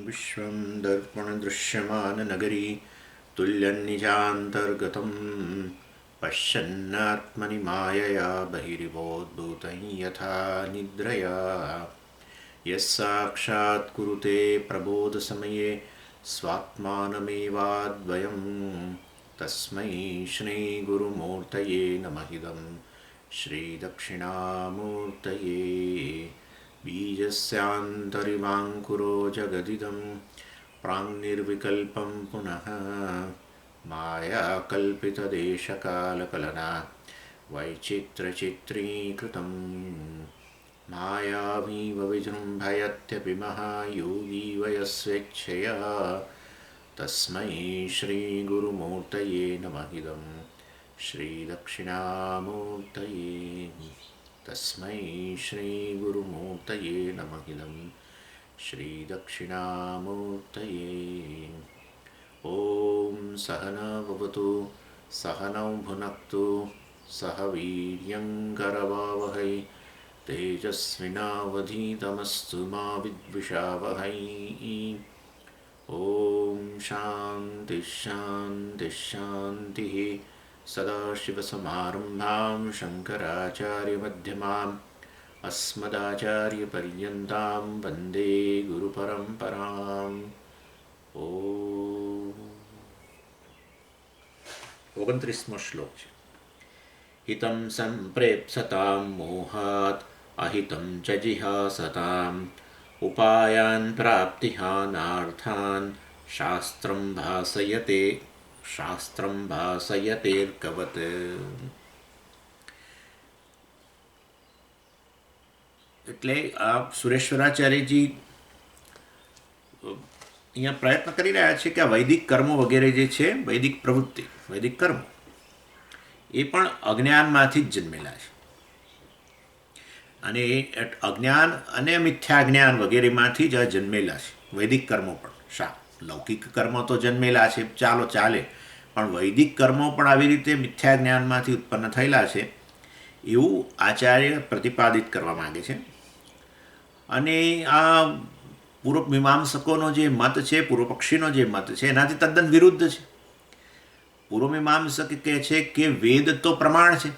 विश्वं दर्पणदृश्यमाननगरी तुल्यन्निजान्तर्गतं पश्यन्नात्मनि मायया बहिरिवोद्भूतं यथा निद्रया यस्साक्षात् कुरुते प्रबोधसमये स्वात्मानमेवाद्वयं तस्मै श्रीगुरुमूर्तये नमः इदं श्रीदक्षिणामूर्तये बीजस्यान्तरिवाङ्कुरो जगदिदं प्राङ्निर्विकल्पं पुनः मायाकल्पितदेशकालकलना वैचित्र्यचित्रीकृतं मायावीव विजृम्भयत्यपि महायोगी वयस्वेच्छया तस्मै श्रीगुरुमूर्तये नमः इदं श्रीदक्षिणामूर्तये तस्मै श्रीगुरुमूर्तये नमः इदं श्रीदक्षिणामूर्तये। ॐ सहना भवतु सहनौ भुनक्तु सह वीर्यङ्करवावहै तेजस्विनावधीतमस्तु मा विद्विषावहै। ॐ शान्तिः शान्तिः शान्तिः। सदाशिवसमारम्भां शङ्कराचार्यमध्यमाम् अस्मदाचार्यपर्यन्तां वन्दे गुरुपरम्पराम्। 29મો શ્લોક છે. હિतं સંપ્રેપ્સતાં મોહાत् અહિतं ચ જિહાસતાम् ઉપાયાન પ્રાપ્તિહાનાર્થાન શાસ્ત્રં ભાસયતેર્કવત. એટલે આ સુરેશ્વરાચાર્યજી અહીંયા પ્રયત્ન કરી રહ્યા છે કે આ વૈદિક કર્મો વગેરે જે છે, વૈદિક પ્રવૃત્તિ, વૈદિક કર્મો એ પણ અજ્ઞાનમાંથી જ જન્મેલા છે. અને એ અજ્ઞાન અને મિથ્યાજ્ઞાન વગેરેમાંથી જ જન્મેલા છે વૈદિક કર્મો પણ. લૌકિક કર્મો તો જન્મેલા છે, ચાલો ચાલે, પણ વૈદિક કર્મો પણ આવી રીતે મિથ્યાજ્ઞાનમાંથી ઉત્પન્ન થયેલા છે એવું આચાર્ય પ્રતિપાદિત કરવા માગે છે. અને આ પૂર્વ મીમાંસકોનો જે મત છે, પૂર્વ પક્ષીનો જે મત છે, એનાથી તદ્દન વિરુદ્ધ છે. પૂર્વ મીમાંસક કહે છે કે વેદ તો પ્રમાણ છે.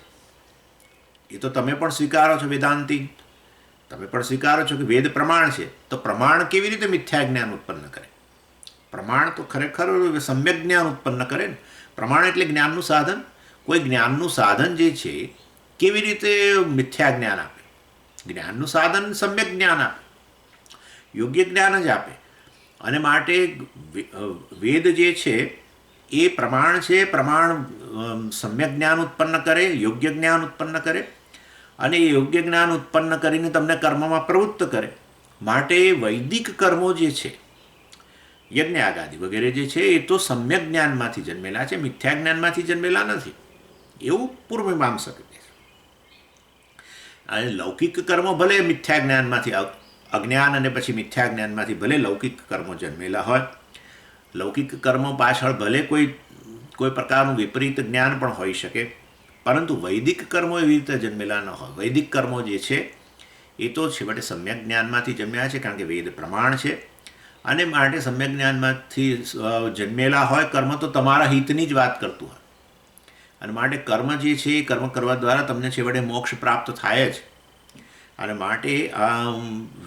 એ તો તમે પણ સ્વીકારો છો, વેદાંતિ તમે પણ સ્વીકારો છો કે વેદ પ્રમાણ છે. તો પ્રમાણ કેવી રીતે મિથ્યા જ્ઞાન ઉત્પન્ન કરે? પ્રમાણ તો ખરેખર સમ્યક જ્ઞાન ઉત્પન્ન કરે ને. પ્રમાણ એટલે જ્ઞાનનું સાધન. કોઈ જ્ઞાનનું સાધન જે છે કેવી રીતે મિથ્યા જ્ઞાન આપે? જ્ઞાનનું સાધન સમ્યક જ્ઞાન આપે, યોગ્ય જ્ઞાન જ આપે. અને માટે વેદ જે છે એ પ્રમાણ છે. પ્રમાણ સમ્યક જ્ઞાન ઉત્પન્ન કરે, યોગ્ય જ્ઞાન ઉત્પન્ન કરે, અને એ યોગ્ય જ્ઞાન ઉત્પન્ન કરીને તમને કર્મમાં પ્રવૃત્ત કરે. માટે વૈદિક કર્મો જે છે, યજ્ઞયાગાદિ વગેરે જે છે, એ તો સમ્યક જ્ઞાનમાંથી જન્મેલા છે, મિથ્યા જ્ઞાનમાંથી જન્મેલા નથી એવું પૂર્વમીમાંસક કહે છે. અને લૌકિક કર્મો ભલે મિથ્યા જ્ઞાનમાંથી, અજ્ઞાન અને પછી મિથ્યા જ્ઞાનમાંથી ભલે લૌકિક કર્મો જન્મેલા હોય, લૌકિક કર્મો પાછળ ભલે કોઈ પ્રકારનું વિપરીત જ્ઞાન પણ હોઈ શકે, પરંતુ વૈદિક કર્મો એવી રીતે જન્મેલા ન હોય. વૈદિક કર્મો જે છે એ તો છેવટે સમ્યક જ્ઞાનમાંથી જન્મ્યા છે, કારણ કે વેદ પ્રમાણ છે. અને માટે સમ્યક જ્ઞાનમાંથી જન્મેલા હોય કર્મ તો તમારા હિતની જ વાત કરતું હોય. અને માટે કર્મ જે છે એ કર્મ કરવા દ્વારા તમને છેવટે મોક્ષ પ્રાપ્ત થાય જ. અને માટે આ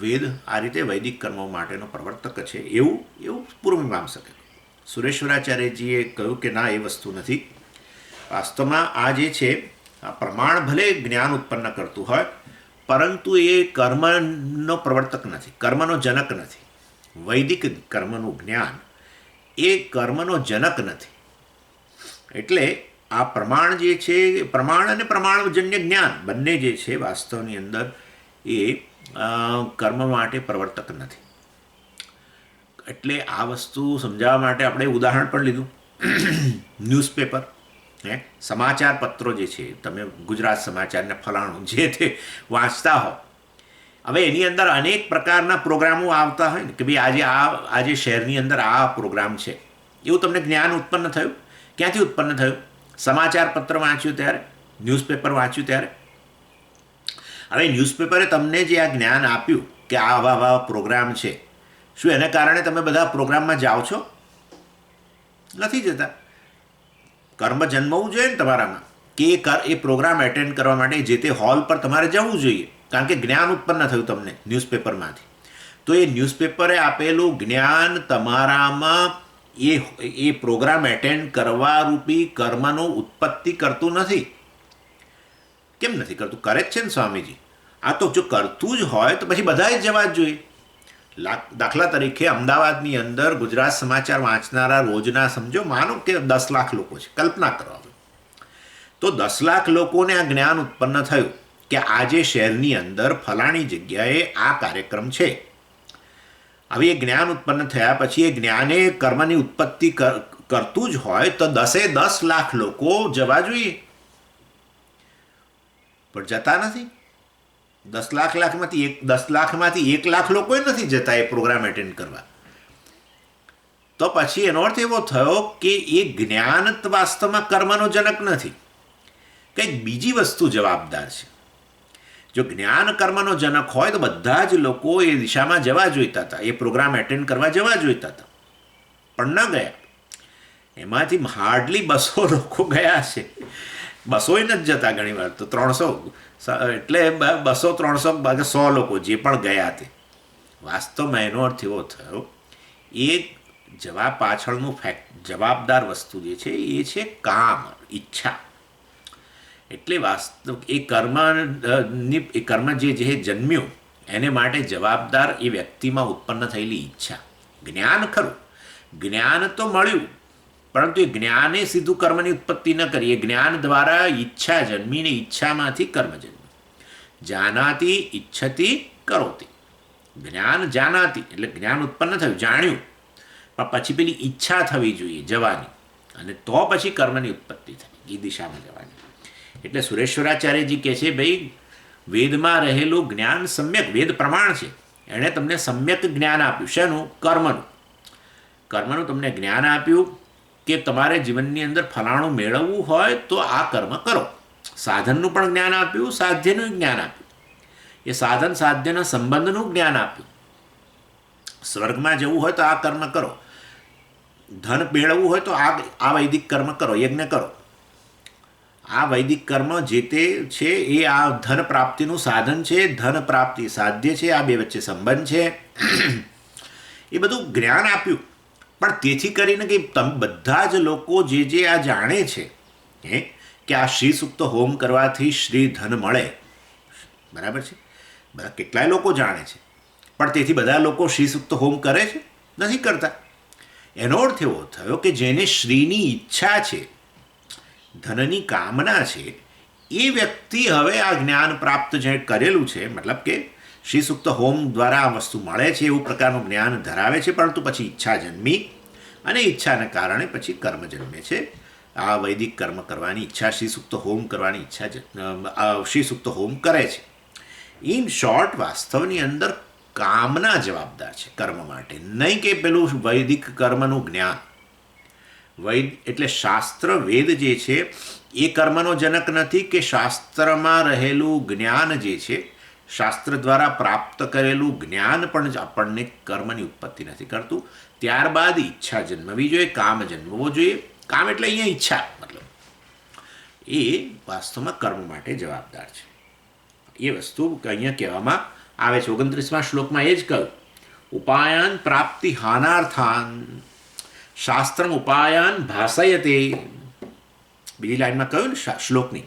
વેદ આ રીતે વૈદિક કર્મો માટેનો પ્રવર્તક છે એવું પૂર્વમીમાંસકે. સુરેશ્વરાચાર્યજીએ કહ્યું કે ના, એ વસ્તુ નથી. વાસ્તવમાં આ જે છે આ પ્રમાણ ભલે જ્ઞાન ઉત્પન્ન કરતું હોય, પરંતુ એ કર્મનો પ્રવર્તક નથી, કર્મનો જનક નથી. વૈદિક કર્મનું જ્ઞાન એ કર્મનો જનક નથી. એટલે આ પ્રમાણ જે છે, પ્રમાણ અને પ્રમાણજન્ય જ્ઞાન બંને જે છે વાસ્તવની અંદર એ કર્મ માટે પ્રવર્તક નથી. એટલે આ વસ્તુ સમજાવવા માટે આપણે ઉદાહરણ પણ લીધું. ન્યૂઝપેપર, સમાચાર પત્રો જે છે, તમે ગુજરાત સમાચારને ફલાણું જે તે વાંચતા હો. હવે એની અંદર અનેક પ્રકારના પ્રોગ્રામો આવતા હોય ને કે ભાઈ આજે શહેરની અંદર આ પ્રોગ્રામ છે, એવું તમને જ્ઞાન ઉત્પન્ન થયું. ક્યાંથી ઉત્પન્ન થયું? સમાચાર પત્ર વાંચ્યું ત્યારે, ન્યૂઝપેપર વાંચ્યું ત્યારે. હવે ન્યૂઝપેપરે તમને જે આ જ્ઞાન આપ્યું કે આવા આવા પ્રોગ્રામ છે, શું એને કારણે તમે બધા પ્રોગ્રામમાં જાઓ છો? નથી જતા. કર્મ જન્મવું જોઈએ ને તમારામાં, કે એ પ્રોગ્રામ એટેન્ડ કરવા માટે જે તે હોલ પર તમારે જવું જોઈએ, કારણ કે જ્ઞાન ઉત્પન્ન થયું તમને ન્યૂઝપેપરમાંથી. તો એ ન્યૂઝપેપરે આપેલું જ્ઞાન તમારામાં એ પ્રોગ્રામ એટેન્ડ કરવા રૂપી કર્મનો ઉત્પત્તિ કરતું નથી. કેમ નથી કરતું? કરે જ છે ને સ્વામીજી. આ તો જો કરતું જ હોય તો પછી બધાએ જવા જ જોઈએ. દાખલા તરીકે અમદાવાદની અંદર ગુજરાત સમાચાર વાંચનારા રોજના સમજો માનો કે 10 લાખ લોકો છે, કલ્પના કરો. તો 10 લાખ લોકોને આ જ્ઞાન ઉત્પન્ન થયું કે આજે શહેરની અંદર ફલાણી જગ્યાએ આ કાર્યક્રમ છે. હવે એ જ્ઞાન ઉત્પન્ન થયા પછી એ જ્ઞાને કર્મની ઉત્પત્તિ કરતું જ હોય તો 10 લાખ લોકો જવા જોઈએ, પણ જતા નથી. 10 લાખમાંથી 1 લાખ લોકો નથી જતા એ પ્રોગ્રામ એટેન્ડ કરવા. તો પછી એનો અર્થ એવો થયો કે એ જ્ઞાન વાસ્તવમાં કર્મનો જનક નથી, કંઈક બીજી વસ્તુ જવાબદાર છે. જો જ્ઞાન કર્મનો જનક હોય તો બધા જ લોકો એ દિશામાં જવા જોઈતા હતા, એ પ્રોગ્રામ એટેન્ડ કરવા જવા જોઈતા હતા, પણ ન ગયા. એમાંથી હાર્ડલી 200 લોકો ગયા છે. 200 નથી જતા ઘણી વાર તો 300, એટલે 200-300 100 લોકો જે પણ ગયા તે. વાસ્તવમાં એનો અર્થ એવો થયો એ જવા પાછળનું જવાબદાર વસ્તુ જે છે એ છે કામ, ઈચ્છા. એટલે વાસ્તવ એ કર્મ જે જન્મ્યું એને માટે જવાબદાર એ વ્યક્તિમાં ઉત્પન્ન થયેલી ઈચ્છા. જ્ઞાન ખરું, જ્ઞાન તો મળ્યું, પરંતુ એ જ્ઞાને સીધું કર્મની ઉત્પત્તિ ન કરી. એ જ્ઞાન દ્વારા ઈચ્છા જન્મીને ઈચ્છામાંથી કર્મ જન્મ્યું. જાનાતી ઈચ્છતી કરોતી. જ્ઞાન જાનાતી એટલે જ્ઞાન ઉત્પન્ન થયું, જાણ્યું, પણ પછી પેલી ઈચ્છા થવી જોઈએ જવાની, અને તો પછી કર્મની ઉત્પત્તિ થઈ એ દિશામાં જવાની. એટલે સુરેશ્વરાચાર્યજી કહે છે ભાઈ વેદમાં રહેલું જ્ઞાન સમ્યક વેદ પ્રમાણ છે. એણે તમને સમ્યક જ્ઞાન આપ્યું. શેનું? કર્મનું. કર્મનું તમને જ્ઞાન આપ્યું કે તમારે જીવનની અંદર ફલાણું મેળવવું હોય તો આ કર્મ કરો. સાધનનું પણ જ્ઞાન આપ્યું, સાધ્યનું જ્ઞાન આપ્યું. એ સાધન સાધ્યના સંબંધનું જ્ઞાન આપ્યું. સ્વર્ગમાં જવું હોય તો આ કર્મ કરો, ધન મેળવવું હોય તો આ વૈદિક કર્મ કરો, યજ્ઞ કરો. આ વૈદિક કર્મ જે તે છે એ આ ધન પ્રાપ્તિનું સાધન છે, ધન પ્રાપ્તિ સાધ્ય છે, આ બે વચ્ચે સંબંધ છે. એ બધું જ્ઞાન આપ્યું. પણ તેથી કરીને કે બધા જ લોકો જે આ જાણે છે કે આ શ્રી સૂક્ત હોમ કરવાથી શ્રી ધન મળે, બરાબર છે, બધા કેટલાય લોકો જાણે છે, પણ તેથી બધા લોકો શ્રી સૂક્ત હોમ કરે છે? નથી કરતા. એનો અર્થ એવો થયો કે જેને શ્રીની ઈચ્છા છે, ધનની કામના છે, એ વ્યક્તિ હવે આ જ્ઞાન પ્રાપ્ત જે કરેલું છે, મતલબ કે શ્રી સૂક્ત હોમ દ્વારા આ વસ્તુ મળે છે એવું પ્રકારનું જ્ઞાન ધરાવે છે, પરંતુ પછી ઈચ્છા જન્મી અને ઈચ્છાને કારણે પછી કર્મ જન્મે છે. આ વૈદિક કર્મ કરવાની ઈચ્છા, શ્રી સૂક્ત હોમ કરવાની ઈચ્છા શ્રી સૂક્ત હોમ કરે છે. ઇન શોર્ટ વાસ્તવની અંદર કામના જવાબદાર છે કર્મ માટે, નહીં કે પેલું વૈદિક કર્મનું જ્ઞાન. એટલે શાસ્ત્ર વેદ જે છે એ કર્મનો જનક નથી, કે શાસ્ત્રમાં રહેલું જ્ઞાન જે છે, શાસ્ત્ર દ્વારા પ્રાપ્ત કરેલું જ્ઞાન પણ જ આપણને કર્મની ઉત્પત્તિ નથી કરતું. ત્યારબાદ ઈચ્છા જન્મવી જોઈએ, કામ જન્મવો જોઈએ. કામ એટલે અહીંયા ઈચ્છા, મતલબ એ વાસ્તવમાં કર્મ માટે જવાબદાર છે. એ વસ્તુ અહીંયા કહેવામાં આવે છે. 29મા શ્લોકમાં એ જ કહ્યું, ઉપાયાન પ્રાપ્તિ હાનાર્થાન શાસ્ત્રમ ઉપાયાન ભાષયતે. બીજી લાઈનમાં કહ્યું ને શ્લોકની,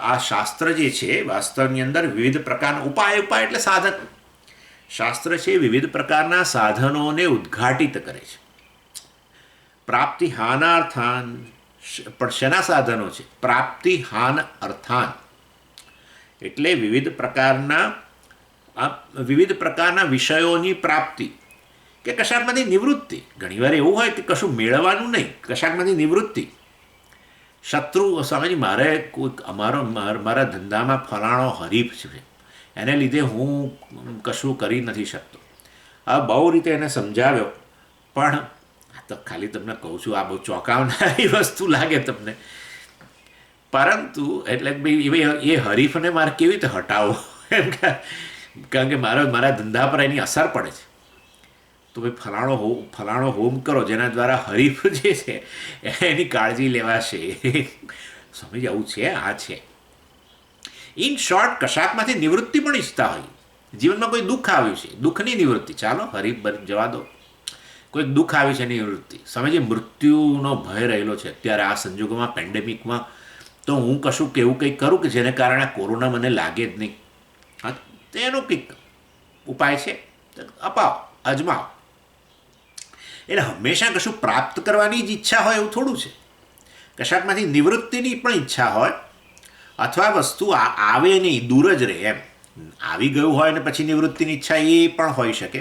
આ શાસ્ત્ર જે છે વાસ્તવની અંદર વિવિધ પ્રકારના ઉપાય એટલે સાધન. શાસ્ત્ર છે વિવિધ પ્રકારના સાધનોને ઉદ્ઘાટિત કરે છે. પ્રાપ્તિ હાનાર્થાન, પણ શેના સાધનો છે? પ્રાપ્તિ હાન અર્થાન એટલે વિવિધ પ્રકારના વિષયોની પ્રાપ્તિ કે કશાકમાંથી નિવૃત્તિ. ઘણીવાર એવું હોય કે કશું મેળવવાનું નહીં, કશાકમાંથી નિવૃત્તિ. શત્રુ સ્વામીજી મારે કોઈક મારા ધંધામાં ફલાણો હરીફ છે, એને લીધે હું કશું કરી નથી શકતો. આ બહુ રીતે એને સમજાવ્યો, પણ તો ખાલી તમને કહું છું, આ બહુ ચોંકાવનારી વસ્તુ લાગે તમને, પરંતુ એટલે ભાઈ એ હરીફને મારે કેવી રીતે હટાવો, કારણ કે મારા ધંધા પર એની અસર પડે છે. તો ભાઈ ફલાણો હોમ કરો જેના દ્વારા હરીફ જે છે એની કાળજી લેવાશે. સમજ આવું છે, આ છે. ઇન શોર્ટ, કશાકમાંથી નિવૃત્તિ પણ ઈચ્છતા હોય. જીવનમાં કોઈ દુઃખ આવ્યું છે, દુઃખની નિવૃત્તિ, ચાલો હરીફ જવા દો. કોઈ દુઃખ આવ્યું છે, નિવૃત્તિ. સમજે મૃત્યુનો ભય રહેલો છે અત્યારે આ સંજોગોમાં, પેન્ડેમિકમાં. તો હું કશું કેવું કંઈક કરું કે જેને કારણે કોરોના મને લાગે જ નહીં. હા, તો એનો કંઈક ઉપાય છે, અપાવો, અજમાવો. એટલે હંમેશા કશું પ્રાપ્ત કરવાની જ ઈચ્છા હોય એવું થોડું છે. કશાકમાંથી નિવૃત્તિની પણ ઈચ્છા હોય, અથવા વસ્તુ આવે નહીં, દૂર જ રહે એમ. આવી ગયું હોય ને પછી નિવૃત્તિની ઈચ્છા એ પણ હોઈ શકે,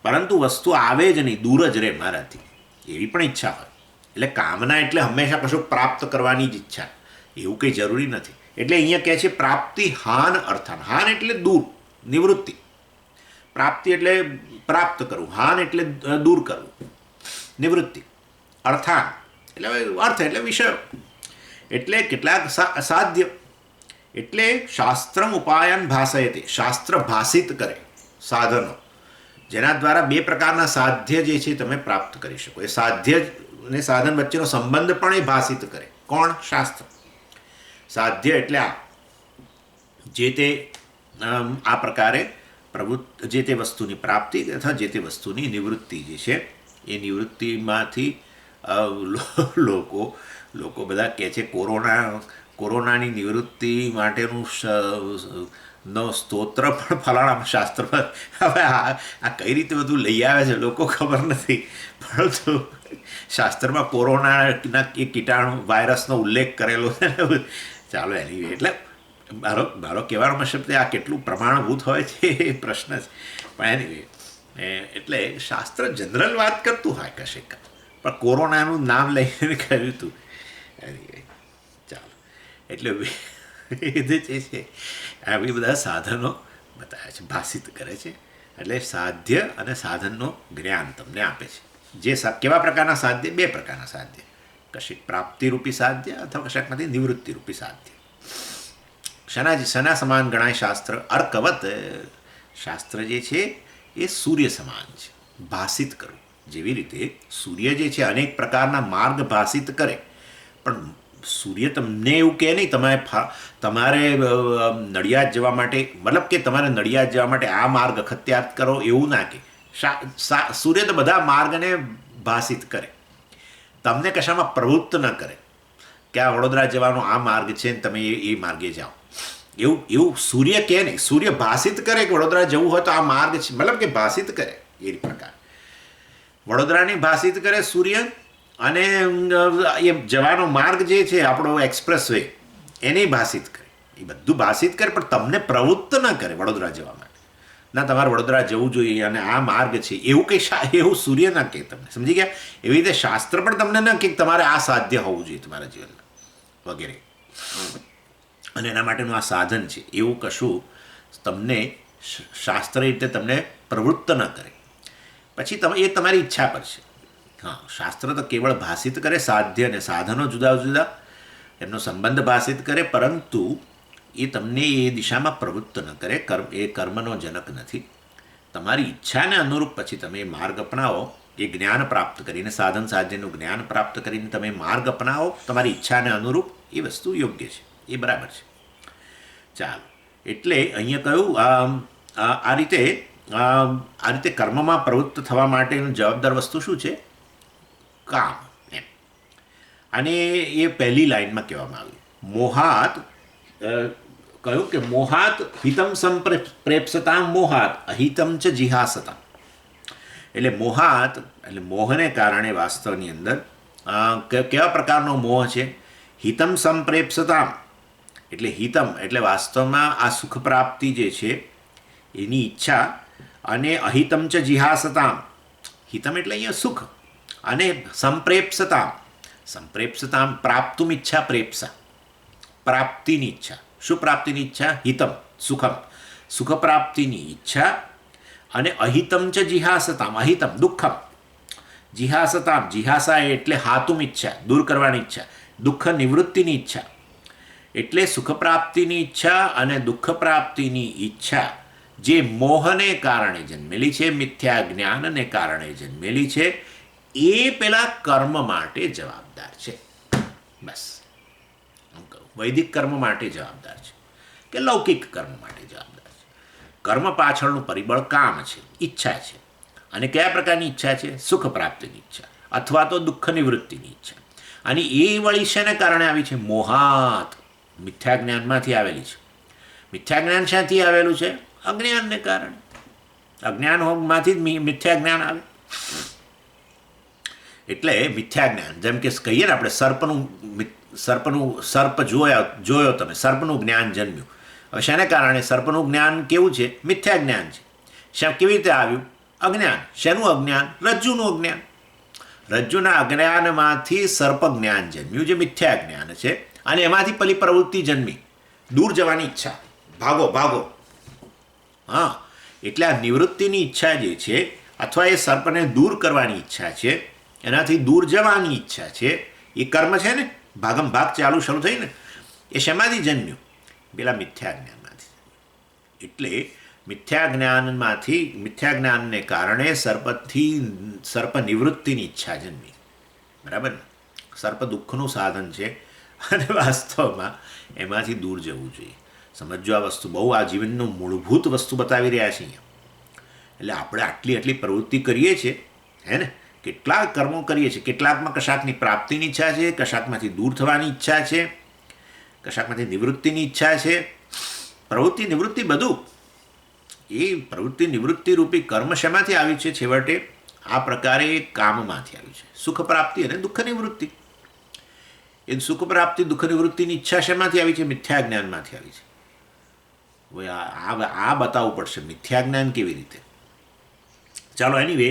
પરંતુ વસ્તુ આવે જ નહીં, દૂર જ રહે મારાથી, એવી પણ ઈચ્છા હોય. એટલે કામના એટલે હંમેશા કશું પ્રાપ્ત કરવાની જ ઈચ્છા, એવું કંઈ જરૂરી નથી. એટલે અહીંયા કહે છે પ્રાપ્તિ હાન અર્થાન. હાન એટલે દૂર, નિવૃત્તિ. પ્રાપ્તિ એટલે પ્રાપ્ત કરવું, હાન એટલે દૂર કરવું, નિવૃત્તિ. અર્થાન એટલે અર્થ એટલે વિષય, એટલે કેટલાક સાધ્ય. એટલે શાસ્ત્રમ ઉપાયન ભાષયતે, શાસ્ત્ર ભાષિત કરે સાધનો, જેના દ્વારા બે પ્રકારના સાધ્ય જે છે તમે પ્રાપ્ત કરી શકો. એ સાધ્ય અને સાધન વચ્ચેનો સંબંધ પણ એ ભાષિત કરે. કોણ? શાસ્ત્ર. સાધ્ય એટલે આ જે તે આ પ્રકારે જે તે વસ્તુની પ્રાપ્તિ અથવા જે તે વસ્તુની નિવૃત્તિ જે છે એ નિવૃત્તિમાંથી લોકો બધા કહે છે કોરોનાની નિવૃત્તિ માટેનું નો સ્તોત્ર પણ ફલાણા શાસ્ત્રમાં. હવે આ કઈ રીતે બધું લઈ આવે છે લોકો ખબર નથી, પરંતુ શાસ્ત્રમાં કોરોનાના એ કીટાણુ વાયરસનો ઉલ્લેખ કરેલો છે. ચાલો એની એટલે મારો કહેવાનો મતલબ આ કેટલું પ્રમાણભૂત હોય છે એ પ્રશ્ન છે. પણ એની એટલે શાસ્ત્ર જનરલ વાત કરતું હોય કશે, પણ કોરોનાનું નામ લઈને કહ્યું હતું. ચાલો, એટલે એ જે છે આવી બધા સાધનો બતાવે છે, ભાષિત કરે છે. એટલે સાધ્ય અને સાધનનું જ્ઞાન તમને આપે છે. જે કેવા પ્રકારના સાધ્ય? બે પ્રકારના સાધ્ય. કશીક પ્રાપ્તિરૂપી સાધ્ય અથવા કશાકમાંથી નિવૃત્તિરૂપી સાધ્ય. શના સમાન ગણાય શાસ્ત્ર? અર્કવત. શાસ્ત્ર જે છે એ સૂર્ય સમાન છે, ભાષિત કરવું. જેવી રીતે સૂર્ય જે છે અનેક પ્રકારના માર્ગ ભાષિત કરે, પણ સૂર્ય તમને એવું કહે નહીં તમારે નડિયાદ જવા માટે, મતલબ કે તમારે નડિયાદ જવા માટે આ માર્ગ અખત્યાર કરો એવું ના કહે. સૂર્ય તો બધા માર્ગને ભાષિત કરે, તમને કશામાં પ્રવૃત્ત ન કરે કે આ વડોદરા જવાનો આ માર્ગ છે ને તમે એ માર્ગે જાઓ. એવું સૂર્ય કહે નહીં. સૂર્ય ભાષિત કરે કે વડોદરા જવું હોય તો આ માર્ગ છે, મતલબ કે ભાષિત કરે. એ પ્રકાર વડોદરાની ભાષિત કરે સૂર્ય, અને એ જવાનો માર્ગ જે છે આપણો એક્સપ્રેસ વે એને ભાષિત કરે. એ બધું ભાષિત કરે, પણ તમને પ્રવૃત્ત ન કરે વડોદરા જવા માટે. ના, તમારે વડોદરા જવું જોઈએ અને આ માર્ગ છે એવું કંઈ એવું સૂર્ય ના કહે તમને. સમજી ગયા? એવી રીતે શાસ્ત્ર પણ તમને ન કહે તમારે આ સાધ્ય હોવું જોઈએ તમારા જીવનમાં વગેરે, અને એના માટેનું આ સાધન છે એવું કશું તમને શાસ્ત્ર રીતે તમને પ્રવૃત્ત ન કરે. પછી એ તમારી ઈચ્છા પર છે. હા, શાસ્ત્ર તો કેવળ ભાષિત કરે, સાધ્ય અને સાધનો જુદા જુદા એમનો સંબંધ ભાષિત કરે, પરંતુ એ તમને એ દિશામાં પ્રવૃત્ત ન કરે. એ કર્મનો જનક નથી. તમારી ઈચ્છાને અનુરૂપ પછી તમે એ માર્ગ અપનાવો, એ જ્ઞાન પ્રાપ્ત કરીને, સાધન સાધ્યનું જ્ઞાન પ્રાપ્ત કરીને તમે માર્ગ અપનાવો તમારી ઈચ્છાને અનુરૂપ, એ વસ્તુ યોગ્ય છે, એ બરાબર છે. ચાલો, એટલે અહીંયા કહ્યું આ રીતે કર્મમાં પ્રવૃત્ત થવા માટેનું જવાબદાર વસ્તુ શું છે? કામ. એમ. અને એ પહેલી લાઈનમાં કહેવામાં આવ્યું. મોહાત કહ્યું કે મોહાત હિતમ સંપ્રેપ્સતામ મોહાત અહિતમ ચ જિહાસતા. એટલે મોહાત એટલે મોહને કારણે વાસ્તવની અંદર કેવા પ્રકારનો મોહ છે? હિતમ સંપ્રેપ્સતામ એટલે હિતમ એટલે વાસ્તવમાં આ સુખ પ્રાપ્તિ જે છે એની ઈચ્છા, અને અહિતમ ચ જિહાસતામ, હિતમ એટલે અહીંયા સુખ, અને સંપ્રેપ્સતામ પ્રાપ્તુમ ઈચ્છા, પ્રેપ્સા પ્રાપ્તિની ઈચ્છા. શું પ્રાપ્તિની ઈચ્છા? હિતમ સુખમ, સુખ પ્રાપ્તિની ઈચ્છા, અને અહિતમ ચ જિહાસતામ, અહિતમ દુઃખમ, જિહાસતામ જિહાસા એટલે હાતુમ ઈચ્છા, દૂર કરવાની ઈચ્છા, દુઃખ નિવૃત્તિની ઈચ્છા. એટલે સુખ પ્રાપ્તિની ઈચ્છા અને દુઃખ પ્રાપ્તિની ઈચ્છા જે મોહને કારણે જન્મેલી છે, મિથ્યા જ્ઞાનને કારણે જન્મેલી છે, એ પેલા કર્મ માટે જવાબદાર છે. બસ હું કહું વૈદિક કર્મ માટે જવાબદાર છે કે લૌકિક કર્મ માટે જવાબદાર છે. કર્મ પાછળનું પરિબળ કામ છે, ઈચ્છા છે. અને કયા પ્રકારની ઈચ્છા છે? સુખ પ્રાપ્તિની ઈચ્છા અથવા તો દુઃખ નિવૃત્તિની ઈચ્છા. અને એ વળી શેને કારણે આવી છે? મોહાત, મિથ્યા જ્ઞાનમાંથી આવેલી છે. મિથ્યા જ્ઞાન શાથી આવેલું છે? અજ્ઞાનને કારણે. અજ્ઞાનમાંથી જ મિથ્યા જ્ઞાન આવે. એટલે મિથ્યા જ્ઞાન, જેમ કે કહીએ ને આપણે સર્પ જોયો તમે, સર્પનું જ્ઞાન જન્મ્યું. હવે શાને કારણે? સર્પનું જ્ઞાન કેવું છે? મિથ્યા જ્ઞાન છે. કેવી રીતે આવ્યું? અજ્ઞાન. શેનું અજ્ઞાન? રજ્જુનું અજ્ઞાન. રજ્જુના અજ્ઞાનમાંથી સર્પ જ્ઞાન જન્મ્યું, જે મિથ્યા જ્ઞાન છે. અને એમાંથી પેલી પ્રવૃત્તિ જન્મી, દૂર જવાની ઈચ્છા, ભાગો ભાગો. હા, એટલે આ નિવૃત્તિની ઈચ્છા જે છે, અથવા એ સર્પને દૂર કરવાની ઈચ્છા છે, એનાથી દૂર જવાની ઈચ્છા છે, એ કર્મ છે ને, ભાગમ ભાગ ચાલુ શરૂ થઈ ને, એ શેમાંથી જન્મ્યું? પેલા મિથ્યા જ્ઞાનમાંથી. એટલે મિથ્યા જ્ઞાનને કારણે સર્પ નિવૃત્તિની ઈચ્છા જન્મી. બરાબર ને? સર્પ દુઃખનું સાધન છે અને વાસ્તવમાં એમાંથી દૂર જવું જોઈએ. સમજો આ વસ્તુ, બહુ આ જીવનનું મૂળભૂત વસ્તુ બતાવી રહ્યા છીએ અહીંયા. એટલે આપણે આટલી પ્રવૃત્તિ કરીએ છીએ, હે ને? કેટલાક કર્મો કરીએ છીએ, કેટલાકમાં કશાકની પ્રાપ્તિની ઈચ્છા છે, કશાકમાંથી દૂર થવાની ઈચ્છા છે, કશાકમાંથી નિવૃત્તિની ઈચ્છા છે. પ્રવૃત્તિ નિવૃત્તિ બધું, એ પ્રવૃત્તિ નિવૃત્તિ રૂપી કર્મ શેમાંથી આવ્યું છે? છેવટે આ પ્રકારે કામમાંથી આવ્યું છે. સુખ પ્રાપ્તિ અને દુઃખ નિવૃત્તિ. એ સુખ પ્રાપ્તિ દુઃખ નિવૃત્તિની ઈચ્છા શેમાંથી આવી છે? મિથ્યા જ્ઞાનમાંથી આવી છે. હવે આ બતાવવું પડશે મિથ્યા જ્ઞાન કેવી રીતે. ચાલો, એનીવે,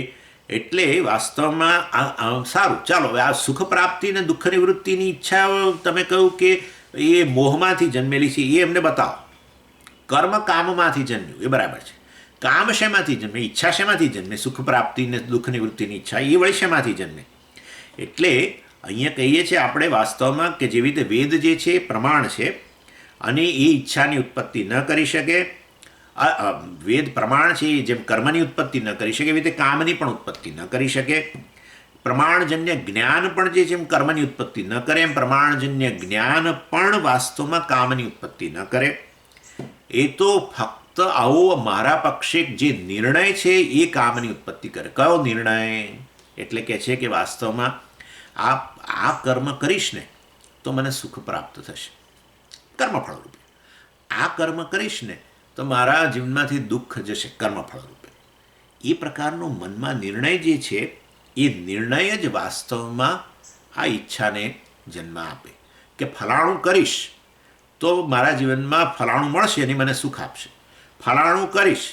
એટલે વાસ્તવમાં સારું, ચાલો હવે આ સુખ પ્રાપ્તિ અને દુઃખ નિવૃત્તિની ઈચ્છા તમે કહ્યું કે એ મોહમાંથી જન્મેલી છે, એ એમને બતાવો. કર્મ કામમાંથી જન્મ્યું, એ બરાબર છે. કામ શેમાંથી જન્મે? ઈચ્છા શેમાંથી જન્મે? સુખ પ્રાપ્તિ અને દુઃખ નિવૃત્તિની ઈચ્છા, એ વળી શેમાંથી જન્મે? એટલે અહીંયા કહીએ છીએ આપણે વાસ્તવમાં કે જેવી રીતે વેદ જે છે એ પ્રમાણ છે અને એ ઈચ્છાની ઉત્પત્તિ ન કરી શકે. વેદ પ્રમાણ છે, જેમ કર્મની ઉત્પત્તિ ન કરી શકે, એવી રીતે કામની પણ ઉત્પત્તિ ન કરી શકે. પ્રમાણજન્ય જ્ઞાન પણ જે જેમ કર્મની ઉત્પત્તિ ન કરે, એમ પ્રમાણજન્ય જ્ઞાન પણ વાસ્તવમાં કામની ઉત્પત્તિ ન કરે. એ તો ફક્ત આવો મારા પક્ષે જે નિર્ણય છે એ કામની ઉત્પત્તિ કરે. કયો નિર્ણય? એટલે કે છે કે વાસ્તવમાં આ કર્મ કરીશ ને તો મને સુખ પ્રાપ્ત થશે, કર્મફળ રૂપે. આ કર્મ કરીશ ને તો મારા જીવનમાંથી દુઃખ જશે, કર્મફળ રૂપે. એ પ્રકારનો મનમાં નિર્ણય જે છે, એ નિર્ણય જ વાસ્તવમાં આ ઈચ્છાને જન્મ આપે કે ફલાણું કરીશ તો મારા જીવનમાં ફલાણું મળશે અને મને સુખ આપશે. ફલાણું કરીશ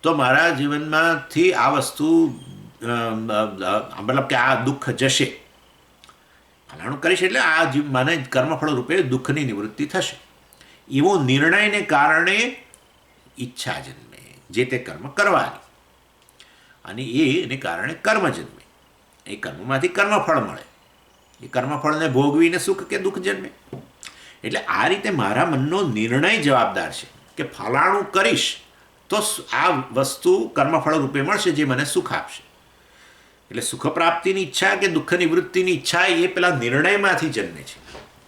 તો મારા જીવનમાંથી આ વસ્તુ મતલબ કે આ દુઃખ જશે. ફલાણું કરીશ એટલે આ મને કર્મફળ રૂપે દુઃખની નિવૃત્તિ થશે. એવો નિર્ણયને કારણે ઈચ્છા જન્મે, જે તે કર્મ કરવાની, અને એને કારણે કર્મ જન્મે. એ કર્મમાંથી કર્મફળ મળે. એ કર્મફળને ભોગવીને સુખ કે દુઃખ જન્મે. એટલે આ રીતે મારા મનનો નિર્ણય જવાબદાર છે કે ફલાણું કરીશ તો આ વસ્તુ કર્મફળ રૂપે મળશે, જે મને સુખ આપશે. એટલે સુખ પ્રાપ્તિની ઈચ્છા કે દુઃખ નિવૃત્તિની ઈચ્છા એ પેલા નિર્ણયમાંથી જન્મે છે.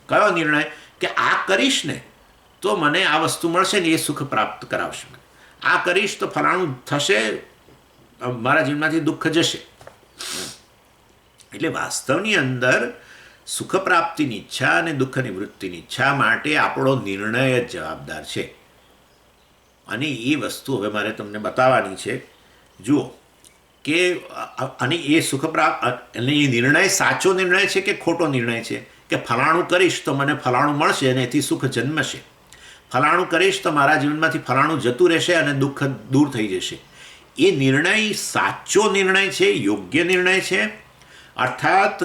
કયો નિર્ણય? કે આ કરીશ ને તો મને આ વસ્તુ મળશે ને એ સુખ પ્રાપ્ત કરાવશે મને. આ કરીશ તો ફલાણું થશે, મારા જીવનમાંથી દુઃખ જશે. એટલે વાસ્તવની અંદર સુખ પ્રાપ્તિની ઈચ્છા અને દુઃખ નિવૃત્તિની ઈચ્છા માટે આપણો નિર્ણય જ જવાબદાર છે. અને એ વસ્તુ હવે મારે તમને બતાવવાની છે. જુઓ કે અને એ સુખ પ્રાપ્ત અને એ નિર્ણય સાચો નિર્ણય છે કે ખોટો નિર્ણય છે? કે ફલાણું કરીશ તો મને ફલાણું મળશે અને એથી સુખ જન્મશે. ફલાણું કરીશ તો મારા જીવનમાંથી ફલાણું જતું રહેશે અને દુઃખ દૂર થઈ જશે. એ નિર્ણય સાચો નિર્ણય છે, યોગ્ય નિર્ણય છે, અર્થાત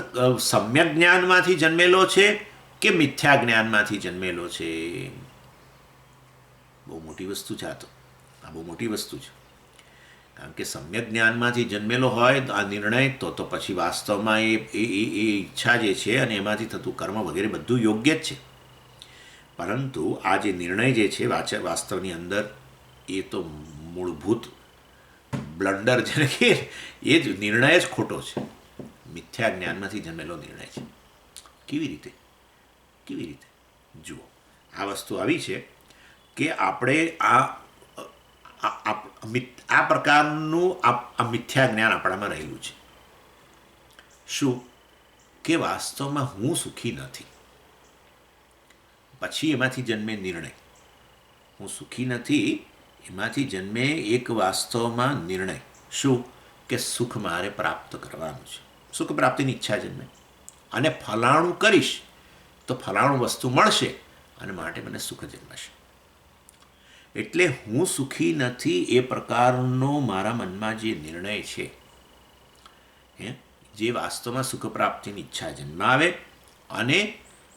સમ્યક જ્ઞાનમાંથી જન્મેલો છે કે મિથ્યા જ્ઞાનમાંથી જન્મેલો છે? બહુ મોટી વસ્તુ છે. આ બહુ મોટી વસ્તુ છે. કારણ કે સમ્યક જ્ઞાનમાંથી જન્મેલો હોય તો આ નિર્ણય તો પછી વાસ્તવમાં એ ઈચ્છા જે છે અને એમાંથી થતું કર્મ વગેરે બધું યોગ્ય જ છે. પરંતુ આ જે નિર્ણય જે છે વાસ્તવની અંદર એ તો મૂળભૂત બ્લન્ડર જેને કે એ જ નિર્ણય જ ખોટો છે. મિથ્યા જ્ઞાનમાંથી જન્મેલો નિર્ણય છે. કેવી રીતે? જુઓ, આ વસ્તુ આવી છે કે આપણે આ પ્રકારનું આ મિથ્યા જ્ઞાન આપણામાં રહેલું છે. શું? કે વાસ્તવમાં હું સુખી નથી. પછી એમાંથી જન્મે નિર્ણય. હું સુખી નથી, એમાંથી જન્મે એક વાસ્તવમાં નિર્ણય. શું? કે સુખ મારે પ્રાપ્ત કરવાનું છે. સુખ પ્રાપ્તિની ઈચ્છા જન્મે અને ફલાણું કરીશ તો ફલાણું વસ્તુ મળશે અને માટે મને સુખ જન્મશે. એટલે હું સુખી નથી એ પ્રકારનો મારા મનમાં જે નિર્ણય છે, જે વાસ્તવમાં સુખ પ્રાપ્તિની ઈચ્છા જન્માવે, અને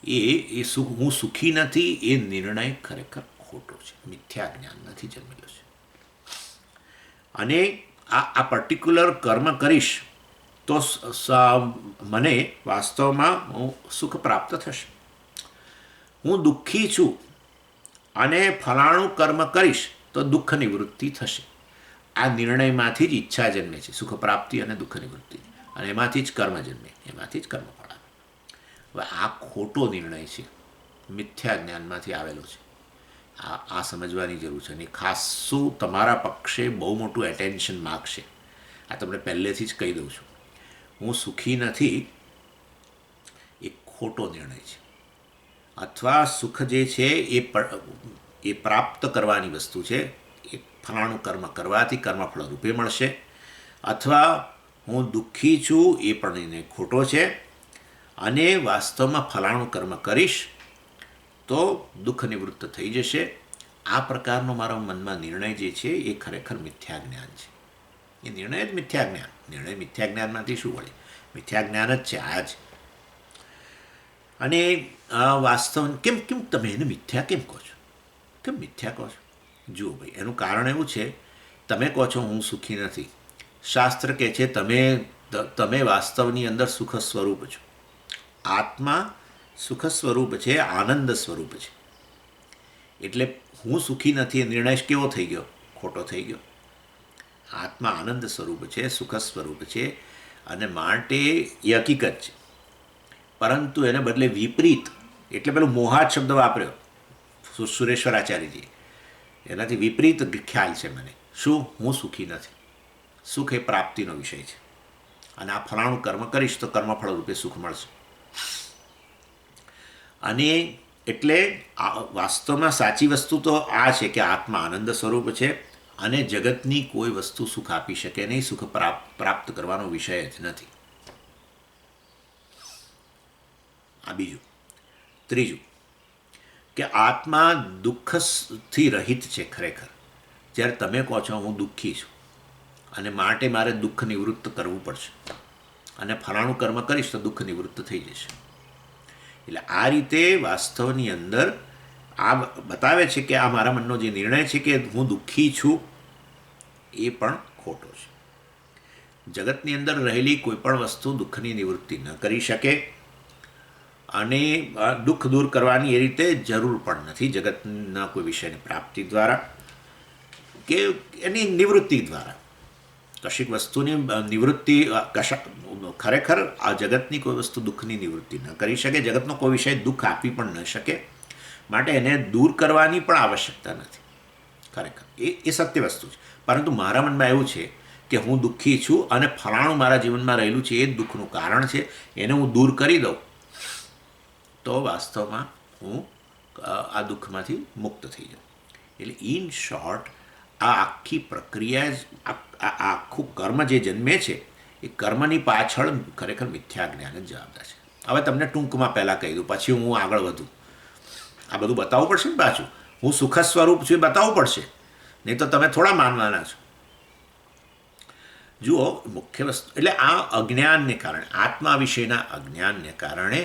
એ સુખ હું સુખી નથી એ નિર્ણય ખરેખર ખોટો છે, મિથ્યા જ્ઞાનમાંથી જન્મેલો છે. અને આ પર્ટિક્યુલર કર્મ કરીશ તો મને વાસ્તવમાં સુખ પ્રાપ્ત થશે. હું દુઃખી છું અને ફલાણું કર્મ કરીશ તો દુઃખ નિવૃત્તિ થશે. આ નિર્ણયમાંથી જ ઈચ્છા જન્મે છે, સુખ પ્રાપ્તિ અને દુઃખ નિવૃત્તિ, અને એમાંથી જ કર્મ જન્મે, એમાંથી જ કર્મ ફળ આવે. હવે આ ખોટો નિર્ણય છે, મિથ્યા જ્ઞાનમાંથી આવેલો છે. આ સમજવાની જરૂર છે. અને ખાસું તમારા પક્ષે બહુ મોટું એટેન્શન માગશે. આ તમને પહેલેથી જ કહી દઉં છું. હું સુખી નથી એ ખોટો નિર્ણય છે. અથવા સુખ જે છે એ પ્રાપ્ત કરવાની વસ્તુ છે. એ ફલાણું કર્મ કરવાથી કર્મફળ રૂપે મળશે. અથવા હું દુઃખી છું એ પણ એને ખોટો છે, અને વાસ્તવમાં ફલાણું કર્મ કરીશ તો દુઃખ નિવૃત્ત થઈ જશે. આ પ્રકારનો મારા મનમાં નિર્ણય જે છે એ ખરેખર મિથ્યા જ્ઞાન છે. એ નિર્ણય જ મિથ્યા જ્ઞાન. નિર્ણય મિથ્યા જ્ઞાનમાંથી શું વળે? મિથ્યા જ્ઞાન જ છે આ જ. અને વાસ્તવ કેમ તમે એને મિથ્યા કેમ કહો છો? કેમ મિથ્યા કહો છો? જુઓ ભાઈ, એનું કારણ એવું છે, તમે કહો છો હું સુખી નથી. શાસ્ત્ર કહે છે તમે વાસ્તવની અંદર સુખ સ્વરૂપ છો. આત્મા સુખ સ્વરૂપ છે, આનંદ સ્વરૂપ છે. એટલે હું સુખી નથી એ નિર્ણય કેવો થઈ ગયો? ખોટો થઈ ગયો. આત્મા આનંદ સ્વરૂપ છે, સુખ સ્વરૂપ છે, અને માટે એ હકીકત છે. પરંતુ એને બદલે વિપરીત, એટલે પેલું મોહાત શબ્દ વાપર્યો સુરેશ્વરાચાર્યજી, એનાથી વિપરીત ખ્યાલ છે મને. શું? હું સુખી નથી. સુખ એ પ્રાપ્તિનો વિષય છે, અને આ ફલાણું કર્મ કરીશ તો કર્મફળ રૂપે સુખ મળશે. અને એટલે વાસ્તવમાં સાચી વસ્તુ તો આ છે કે આત્મા આનંદ સ્વરૂપ છે, અને જગતની કોઈ વસ્તુ સુખ આપી શકે નહીં. સુખ પ્રાપ્ત કરવાનો વિષય જ નથી. આ બીજું. ત્રીજું, કે આત્મા દુઃખથી રહિત છે ખરેખર. જ્યારે તમે કહો છો હું દુઃખી છું અને માટે મારે દુઃખ નિવૃત્ત કરવું પડશે, અને ફલાણું કર્મ કરીશ તો દુઃખ નિવૃત્ત થઈ જશે. એટલે આ રીતે વાસ્તવની અંદર આ બતાવે છે કે આ મારા મનનો જે નિર્ણય છે કે હું દુઃખી છું એ પણ ખોટો છે. જગતની અંદર રહેલી કોઈ પણ વસ્તુ દુઃખની નિવૃત્તિ ન કરી શકે, અને દુઃખ દૂર કરવાની એ રીતે જરૂર પણ નથી. જગતના કોઈ વિષયની પ્રાપ્તિ દ્વારા કે એની નિવૃત્તિ દ્વારા કશીક વસ્તુની નિવૃત્તિ ખરેખર આ જગતની કોઈ વસ્તુ દુઃખની નિવૃત્તિ ન કરી શકે. જગતનો કોઈ વિષય દુઃખ આપી પણ ન શકે, માટે એને દૂર કરવાની પણ આવશ્યકતા નથી. ખરેખર એ સત્ય વસ્તુ છે. પરંતુ મારા મનમાં એવું છે કે હું દુઃખી છું, અને ફલાણું મારા જીવનમાં રહેલું છે એ જ દુઃખનું કારણ છે. એને હું દૂર કરી દઉં તો વાસ્તવમાં હું આ દુઃખમાંથી મુક્ત થઈ જાઉં. એટલે ઇન શોર્ટ આ આખી પ્રક્રિયા જ આ આખું કર્મ જે જન્મે છે એ કર્મની પાછળ ખરેખર મિથ્યા જ્ઞાન જ જવાબદાર છે. હવે તમને ટૂંકમાં પહેલાં કહી દઉં, પછી હું આગળ વધું. આ બધું બતાવવું પડશે ને પાછું. હું સુખ સ્વરૂપ છું એ બતાવવું પડશે, નહીં તો તમે થોડા માનવાના છો. જુઓ, મુખ્ય વસ્તુ એટલે આ અજ્ઞાનને કારણે, આત્મા વિશેના અજ્ઞાનને કારણે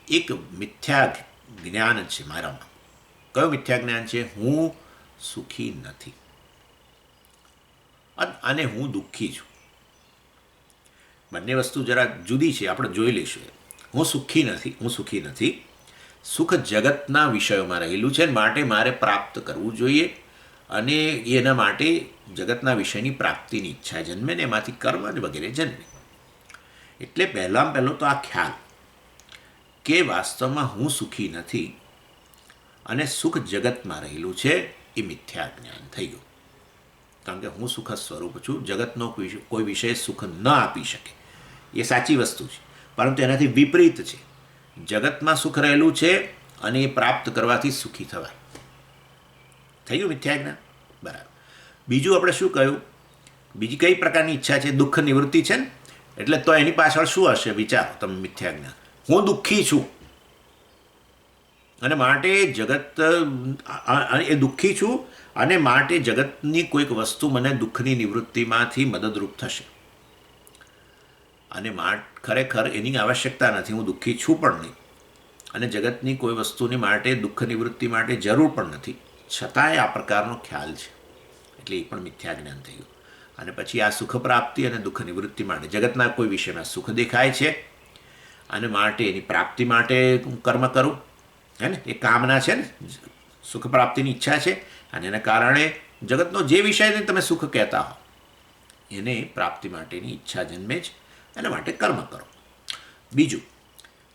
એક મિથ્યા જ્ઞાન છે મારામાં. કયું મિથ્યા જ્ઞાન છે? હું સુખી નથી અને હું દુઃખી છું. બંને વસ્તુ જરા જુદી છે, આપણે જોઈ લઈશું. હું સુખી નથી. સુખ જગતના વિષયોમાં રહેલું છે, માટે મારે પ્રાપ્ત કરવું જોઈએ, અને એના માટે જગતના વિષયની પ્રાપ્તિની ઈચ્છા જન્મે ને એમાંથી કર્મ અને વગેરે જન્મે. એટલે પહેલાં પહેલો તો આ ખ્યાલ કે વાસ્તવમાં હું સુખી નથી અને સુખ જગતમાં રહેલું છે એ મિથ્યા જ્ઞાન થઈ ગયું. કારણ કે હું સુખ સ્વરૂપ છું, જગતનો કોઈ વિષય સુખ ન આપી શકે એ સાચી વસ્તુ છે, પરંતુ એનાથી વિપરીત છે. જગતમાં સુખ રહેલું છે અને એ પ્રાપ્ત કરવાથી સુખી થવાય. થઈ ગયું મિથ્યા જ્ઞાન. બરાબર. બીજું આપણે શું કહ્યું, બીજી કઈ પ્રકારની ઈચ્છા છે? દુઃખ નિવૃત્તિ છે ને. એટલે તો એની પાછળ શું હશે વિચારો તમે. મિથ્યા જ્ઞાન, હું દુઃખી છું અને માટે જગત, એ દુઃખી છું અને માટે જગતની કોઈક વસ્તુ મને દુઃખની નિવૃત્તિમાંથી મદદરૂપ થશે. અને ખરેખર એની આવશ્યકતા નથી, હું દુઃખી છું પણ નહીં અને જગતની કોઈ વસ્તુની માટે દુઃખ નિવૃત્તિ માટે જરૂર પણ નથી, છતાંય આ પ્રકારનો ખ્યાલ છે. એટલે એ પણ મિથ્યા જ્ઞાન થઈ ગયું. અને પછી આ સુખ પ્રાપ્તિ અને દુઃખ નિવૃત્તિ માટે જગતના કોઈ વિષયમાં સુખ દેખાય છે અને માટે એની પ્રાપ્તિ માટે હું કર્મ કરું, હે ને, એ કામના છે ને, સુખ પ્રાપ્તિની ઈચ્છા છે અને એના કારણે જગતનો જે વિષયને તમે સુખ કહેતા હો એને પ્રાપ્તિ માટેની ઈચ્છા જન્મે જ, એના માટે કર્મ કરો. બીજું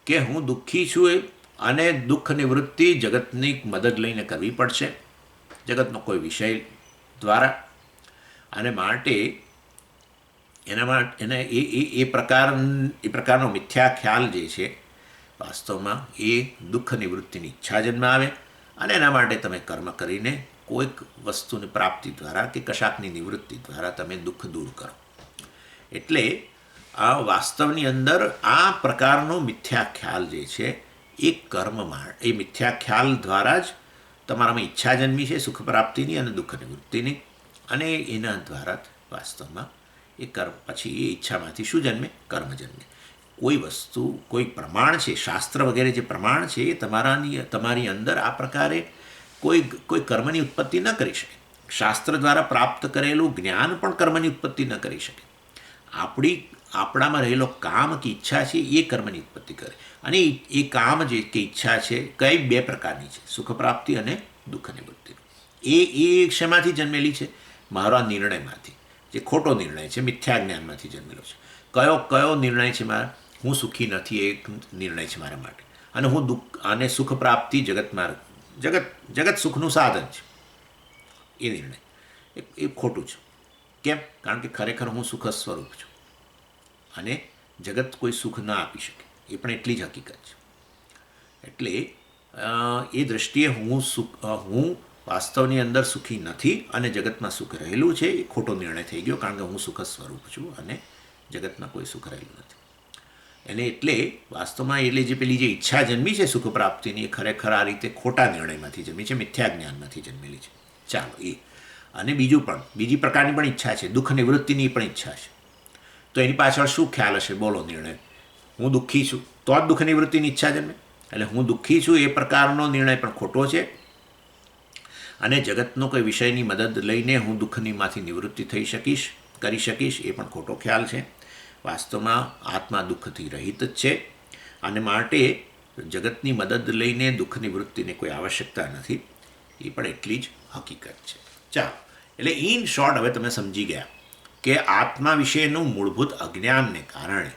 કે હું દુઃખી છું અને દુઃખ નિવૃત્તિ જગતની મદદ લઈને કરવી પડશે, જગતનો કોઈ વિષય દ્વારા, અને માટે એના માટે એને એ પ્રકારનો મિથ્યા ખ્યાલ જે છે વાસ્તવમાં એ દુઃખ નિવૃત્તિની ઈચ્છા જન્માવે અને એના માટે તમે કર્મ કરીને કોઈક વસ્તુની પ્રાપ્તિ દ્વારા કે કશાકની નિવૃત્તિ દ્વારા તમે દુઃખ દૂર કરો. એટલે આ વાસ્તવની અંદર આ પ્રકારનો મિથ્યા ખ્યાલ જે છે એ કર્મમાં, એ મિથ્યા ખ્યાલ દ્વારા જ તમારામાં ઈચ્છા જન્મી છે સુખ પ્રાપ્તિની અને દુઃખ નિવૃત્તિની, અને એના દ્વારા જ વાસ્તવમાં એ કર્મ, પછી એ ઈચ્છામાંથી શું જન્મે? કર્મ જન્મે. કોઈ વસ્તુ, કોઈ પ્રમાણ છે, શાસ્ત્ર વગેરે જે પ્રમાણ છે એ તમારી અંદર આ પ્રકારે કોઈ કર્મની ઉત્પત્તિ ન કરી શકે. શાસ્ત્ર દ્વારા પ્રાપ્ત કરેલું જ્ઞાન પણ કર્મની ઉત્પત્તિ ન કરી શકે. આપણામાં રહેલો કામ કે ઈચ્છા છે એ કર્મની ઉત્પત્તિ કરે. અને એ કામ જે કે ઈચ્છા છે કઈ બે પ્રકારની છે, સુખ પ્રાપ્તિ અને દુઃખ નિવૃત્તિ. એ શેમાંથી જન્મેલી છે? મારા નિર્ણયમાંથી, જે ખોટો નિર્ણય છે, મિથ્યા જ્ઞાનમાંથી જન્મેલો છે. કયો નિર્ણય છે મારા? હું સુખી નથી એ નિર્ણય છે મારા માટે, અને હું દુઃખ અને સુખ પ્રાપ્તિ જગતમાં, જગત સુખનું સાધન છે એ નિર્ણય એ ખોટું છે. કેમ? કારણ કે ખરેખર હું સુખ સ્વરૂપ છું અને જગત કોઈ સુખ ન આપી શકે, એ પણ એટલી જ હકીકત છે. એટલે એ દૃષ્ટિએ હું વાસ્તવની અંદર સુખી નથી અને જગતમાં સુખ રહેલું છે એ ખોટો નિર્ણય થઈ ગયો, કારણ કે હું સુખ સ્વરૂપ છું અને જગતમાં કોઈ સુખ રહેલું નથી. એને એટલે વાસ્તવમાં એટલે જે પેલી જે ઈચ્છા જન્મી છે સુખ પ્રાપ્તિની, એ ખરેખર આ રીતે ખોટા નિર્ણયમાંથી જન્મી છે, મિથ્યા જ્ઞાનમાંથી જન્મેલી છે. ચાલો એ. અને બીજી પ્રકારની પણ ઈચ્છા છે, દુઃખ નિવૃત્તિની પણ ઈચ્છા છે. તો એની પાછળ શું ખ્યાલ હશે? બોલો નિર્ણય. હું દુઃખી છું તો જ દુઃખ નિવૃત્તિની ઈચ્છા જન્મે. એટલે હું દુઃખી છું એ પ્રકારનો નિર્ણય પણ ખોટો છે, અને જગતનો કોઈ વિષયની મદદ લઈને હું દુઃખનીમાંથી નિવૃત્તિ કરી શકીશ એ પણ ખોટો ખ્યાલ છે. વાસ્તવમાં આત્મા દુઃખથી રહિત જ છે અને માટે જગતની મદદ લઈને દુઃખ નિવૃત્તિની કોઈ આવશ્યકતા નથી, એ પણ એટલી જ હકીકત છે. ચાલો, એટલે ઇન શોર્ટ હવે તમે સમજી ગયા કે આત્મા વિશેનું મૂળભૂત અજ્ઞાનને કારણે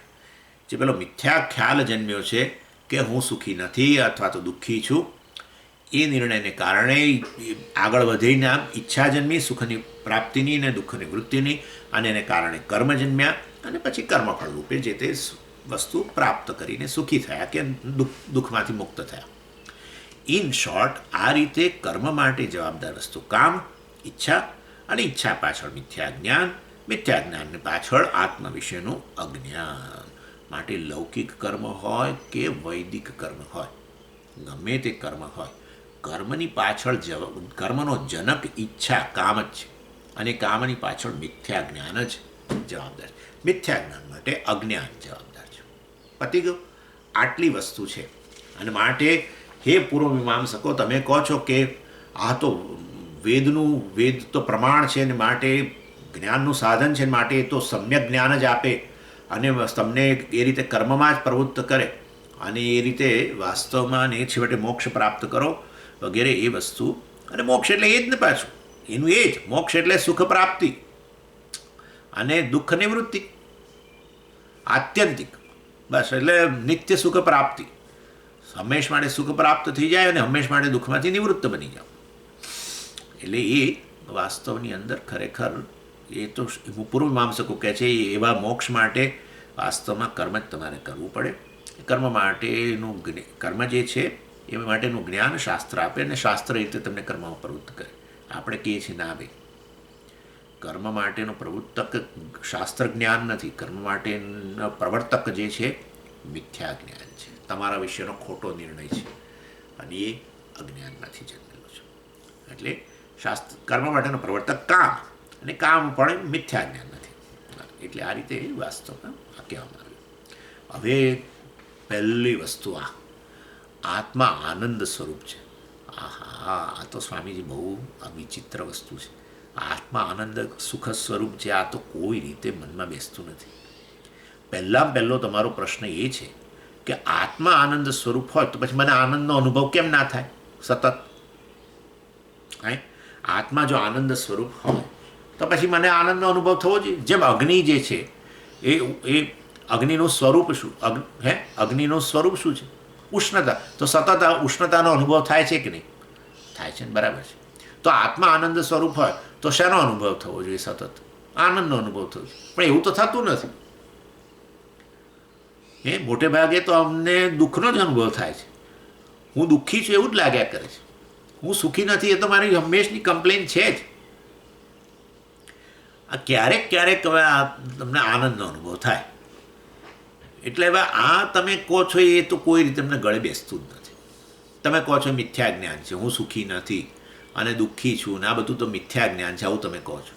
જે પેલો મિથ્યા ખ્યાલ જન્મ્યો છે કે હું સુખી નથી અથવા તો દુઃખી છું, એ નિર્ણયને કારણે આગળ વધીને ઈચ્છા જન્મી સુખની પ્રાપ્તિની અને દુઃખ નિવૃત્તિની, અને એને કારણે કર્મ જન્મ્યા અને પછી કર્મફળ રૂપે જે તે વસ્તુ પ્રાપ્ત કરીને સુખી થયા કે દુઃખમાંથી મુક્ત થયા. ઇન શોર્ટ, આ રીતે કર્મ માટે જવાબદાર વસ્તુ કામ, ઈચ્છા, અને ઈચ્છા પાછળ મિથ્યા જ્ઞાનની પાછળ આત્મ વિશેનું અજ્ઞાન. માટે લૌકિક કર્મ હોય કે વૈદિક કર્મ હોય, ગમે તે કર્મ હોય, કર્મની પાછળ કર્મનો જનક ઈચ્છા કામ જ છે, અને કામની પાછળ મિથ્યા જ્ઞાન જ જવાબદાર છે. મિથ્યા જ્ઞાન માટે અજ્ઞાન જવાબદાર છે. પતી ગયું? આટલી વસ્તુ છે. અને માટે હે પૂર્વ મીમાંસકો, તમે કહો છો કે આ તો વેદ તો પ્રમાણ છે ને માટે જ્ઞાનનું સાધન છે, માટે એ તો સમ્યક જ્ઞાન જ આપે અને તમને એ રીતે કર્મમાં જ પ્રવૃત્ત કરે અને એ રીતે વાસ્તવમાં ને છેવટે મોક્ષ પ્રાપ્ત કરો વગેરે એ વસ્તુ. અને મોક્ષ એટલે એ જ ને પાછું એનું એ જ મોક્ષ એટલે સુખ પ્રાપ્તિ અને દુઃખ નિવૃત્તિ, આત્યંતિક, બસ. એટલે નિત્ય સુખ પ્રાપ્તિ, હંમેશ માટે સુખ પ્રાપ્ત થઈ જાય અને હંમેશ માટે દુઃખમાંથી નિવૃત્ત બની જાઓ. એટલે એ વાસ્તવની અંદર ખરેખર એ તો પૂર્વ મીમાંસકો કહે છે એવા મોક્ષ માટે વાસ્તવમાં કર્મ જ તમારે કરવું પડે. કર્મ માટેનું કર્મ જે છે એ માટેનું જ્ઞાન શાસ્ત્ર આપે અને શાસ્ત્ર રીતે તમને કર્મમાં પ્રવૃત્ત કરે. આપણે કહીએ છીએ ના ભાઈ, કર્મ માટેનું પ્રવૃત્તક શાસ્ત્ર જ્ઞાન નથી, કર્મ માટેના પ્રવર્તક જે છે મિથ્યા જ્ઞાન છે, તમારા વિશેનો ખોટો નિર્ણય છે અને એ અજ્ઞાનમાંથી જન્મેલો છે. એટલે શાસ્ત્ર કર્મ માટેનો પ્રવર્તક કામ, અને કામ પણ મિથ્યા જ્ઞાન નથી. એટલે આ રીતે વાસ્તવમાં આ કહેવામાં આવ્યું. હવે પહેલી વસ્તુ આત્મા આનંદ સ્વરૂપ છે. આ તો સ્વામીજી બહુ વિચિત્ર વસ્તુ છે. આત્મા આનંદ સુખ સ્વરૂપ છે, આ તો કોઈ રીતે મનમાં બેસતું નથી. પહેલો તમારો પ્રશ્ન એ છે કે આત્મા આનંદ સ્વરૂપ હોય તો પછી મને આનંદનો અનુભવ કેમ ના થાય સતત? આત્મા જો આનંદ સ્વરૂપ હોય તો પછી મને આનંદનો અનુભવ થવો જોઈએ. જેમ અગ્નિ જે છે એ અગ્નિનું સ્વરૂપ શું? અગ્નિનું સ્વરૂપ શું છે? ઉષ્ણતા. તો સતત ઉષ્ણતાનો અનુભવ થાય છે કે નહીં? થાય છે ને, બરાબર છે. તો આત્મા આનંદ સ્વરૂપ હોય તો શેનો અનુભવ થવો જોઈએ? સતત આનંદનો અનુભવ થવો જોઈએ. પણ એવું તો થતું નથી. મોટે ભાગે તો અમને દુઃખનો જ અનુભવ થાય છે. હું દુઃખી છું એવું જ લાગ્યા કરે છે. હું સુખી નથી એ તો મારી હંમેશની કમ્પ્લેન છે જ. આ ક્યારેક હવે તમને આનંદનો અનુભવ થાય. એટલે હવે આ તમે કહો છો એ તો કોઈ રીતે તમને ગળે બેસતું જ નથી. તમે કહો છો મિથ્યા જ્ઞાન છે, હું સુખી નથી અને દુઃખી છું ને, આ બધું તો મિથ્યા જ્ઞાન છે, આવું તમે કહો છો.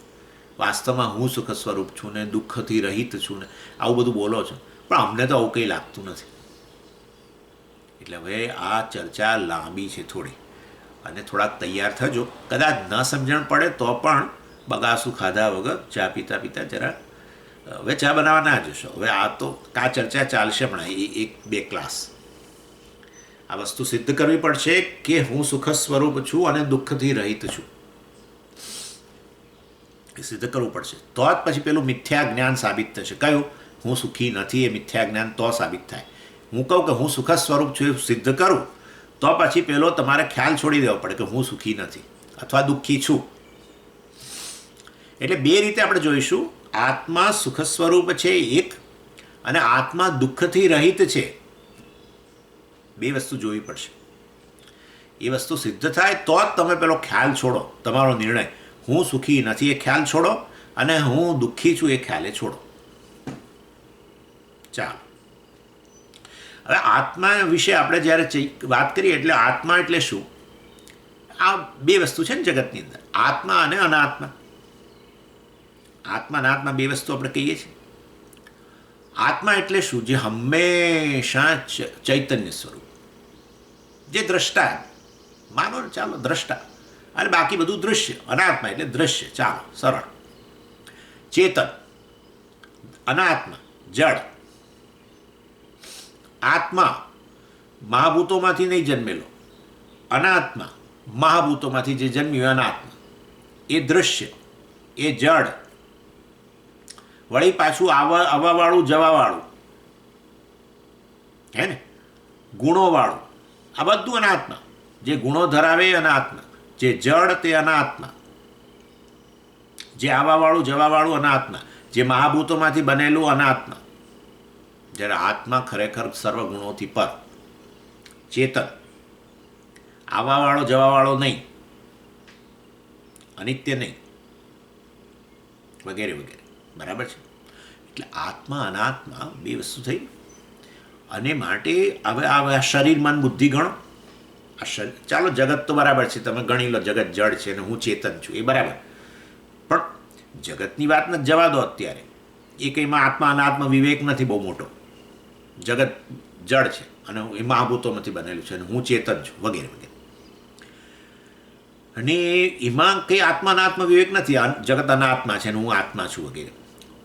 વાસ્તવમાં હું સુખ સ્વરૂપ છું ને, દુઃખથી રહિત છું ને, આવું બધું બોલો છો. પણ અમને તો આવું કંઈ લાગતું નથી. એટલે હવે આ ચર્ચા લાંબી છે થોડી, અને થોડાક તૈયાર થજો. કદાચ ન સમજણ પડે તો પણ બગાસું ખાધા વગર ચા પીતા પીતા જરા હવે ચા બનાવવા ના જશો. હવે આ તો આ ચર્ચા ચાલશે હમણાં 1-2 ક્લાસ. આ વસ્તુ સિદ્ધ કરવી પડશે કે હું સુખ સ્વરૂપ છું અને દુઃખથી રહિત છું. એ સિદ્ધ કરવું પડશે તો જ પછી પેલું મિથ્યા જ્ઞાન સાબિત થશે. કયું? હું સુખી નથી એ મિથ્યા જ્ઞાન તો સાબિત થાય. હું કહું કે હું સુખ સ્વરૂપ છું એ સિદ્ધ કરું તો પછી પેલો તમારે ખ્યાલ છોડી દેવો પડે કે હું સુખી નથી અથવા દુઃખી છું. એટલે બે રીતે આપણે જોઈશું. આત્મા સુખ સ્વરૂપ છે એક, અને આત્મા દુઃખથી રહિત છે. બે વસ્તુ જોવી પડશે. એ વસ્તુ સિદ્ધ થાય તો જ તમે પેલો ખ્યાલ છોડો, તમારો નિર્ણય. હું સુખી નથી એ ખ્યાલ છોડો અને હું દુઃખી છું એ ખ્યાલે છોડો. ચાલો, હવે આત્મા વિશે આપણે જ્યારે વાત કરીએ એટલે આત્મા એટલે શું? આ બે વસ્તુ છે ને જગતની અંદર, આત્મા અને અનાત્મા. આત્મા અનાત્મા બે વસ્તુ આપણે કહીએ છીએ. આત્મા એટલે શું? જે હંમેશા ચૈતન્ય સ્વરૂપ, જે દ્રષ્ટા, માનો ને, ચાલો દ્રષ્ટા, અને બાકી બધું દૃશ્ય. અનાત્મા એટલે દ્રશ્ય. ચાલો, સરળ. ચેતન, અનાત્મા જડ. આત્મા મહાભૂતોમાંથી નહીં જન્મેલો, અનાત્મા મહાભૂતોમાંથી જે જન્મ્યું અનાત્મા. એ દૃશ્ય, એ જડ, વળી પાછું આવવાવાળું જવાવાળું, હે ને, ગુણોવાળું. આ બધું અનાત્મા. જે ગુણો ધરાવે અનાત્મા, જે જડ તે અનાત્મા, જે આવવાવાળું જવાવાળું અનાત્મા, જે મહાભૂતોમાંથી બનેલું અનાત્મા. જ્યારે આત્મા ખરેખર સર્વગુણોથી પર, ચેતન, આવવાવાળો જવાવાળો નહીં, અનિત્ય નહીં, વગેરે વગેરે. બરાબર છે? એટલે આત્મા અનાત્મા બે વસ્તુ થઈ. અને માટે હવે આ શરીર મન બુદ્ધિ ગણો. આ શરીર, ચાલો જગત તો બરાબર છે, તમે ગણી લો જગત જડ છે અને હું ચેતન છું, એ બરાબર. પણ જગતની વાત નથી, જવા દો અત્યારે. એ કંઈમાં આત્મા અનાત્મા વિવેક નથી બહુ મોટો. જગત જડ છે અને એ મહાભૂતોમાંથી બનેલું છે અને હું ચેતન છું, વગેરે વગેરે. અને એમાં કંઈ આત્મા અનાત્મા વિવેક નથી. જગત અનાત્મા છે અને હું આત્મા છું, વગેરે.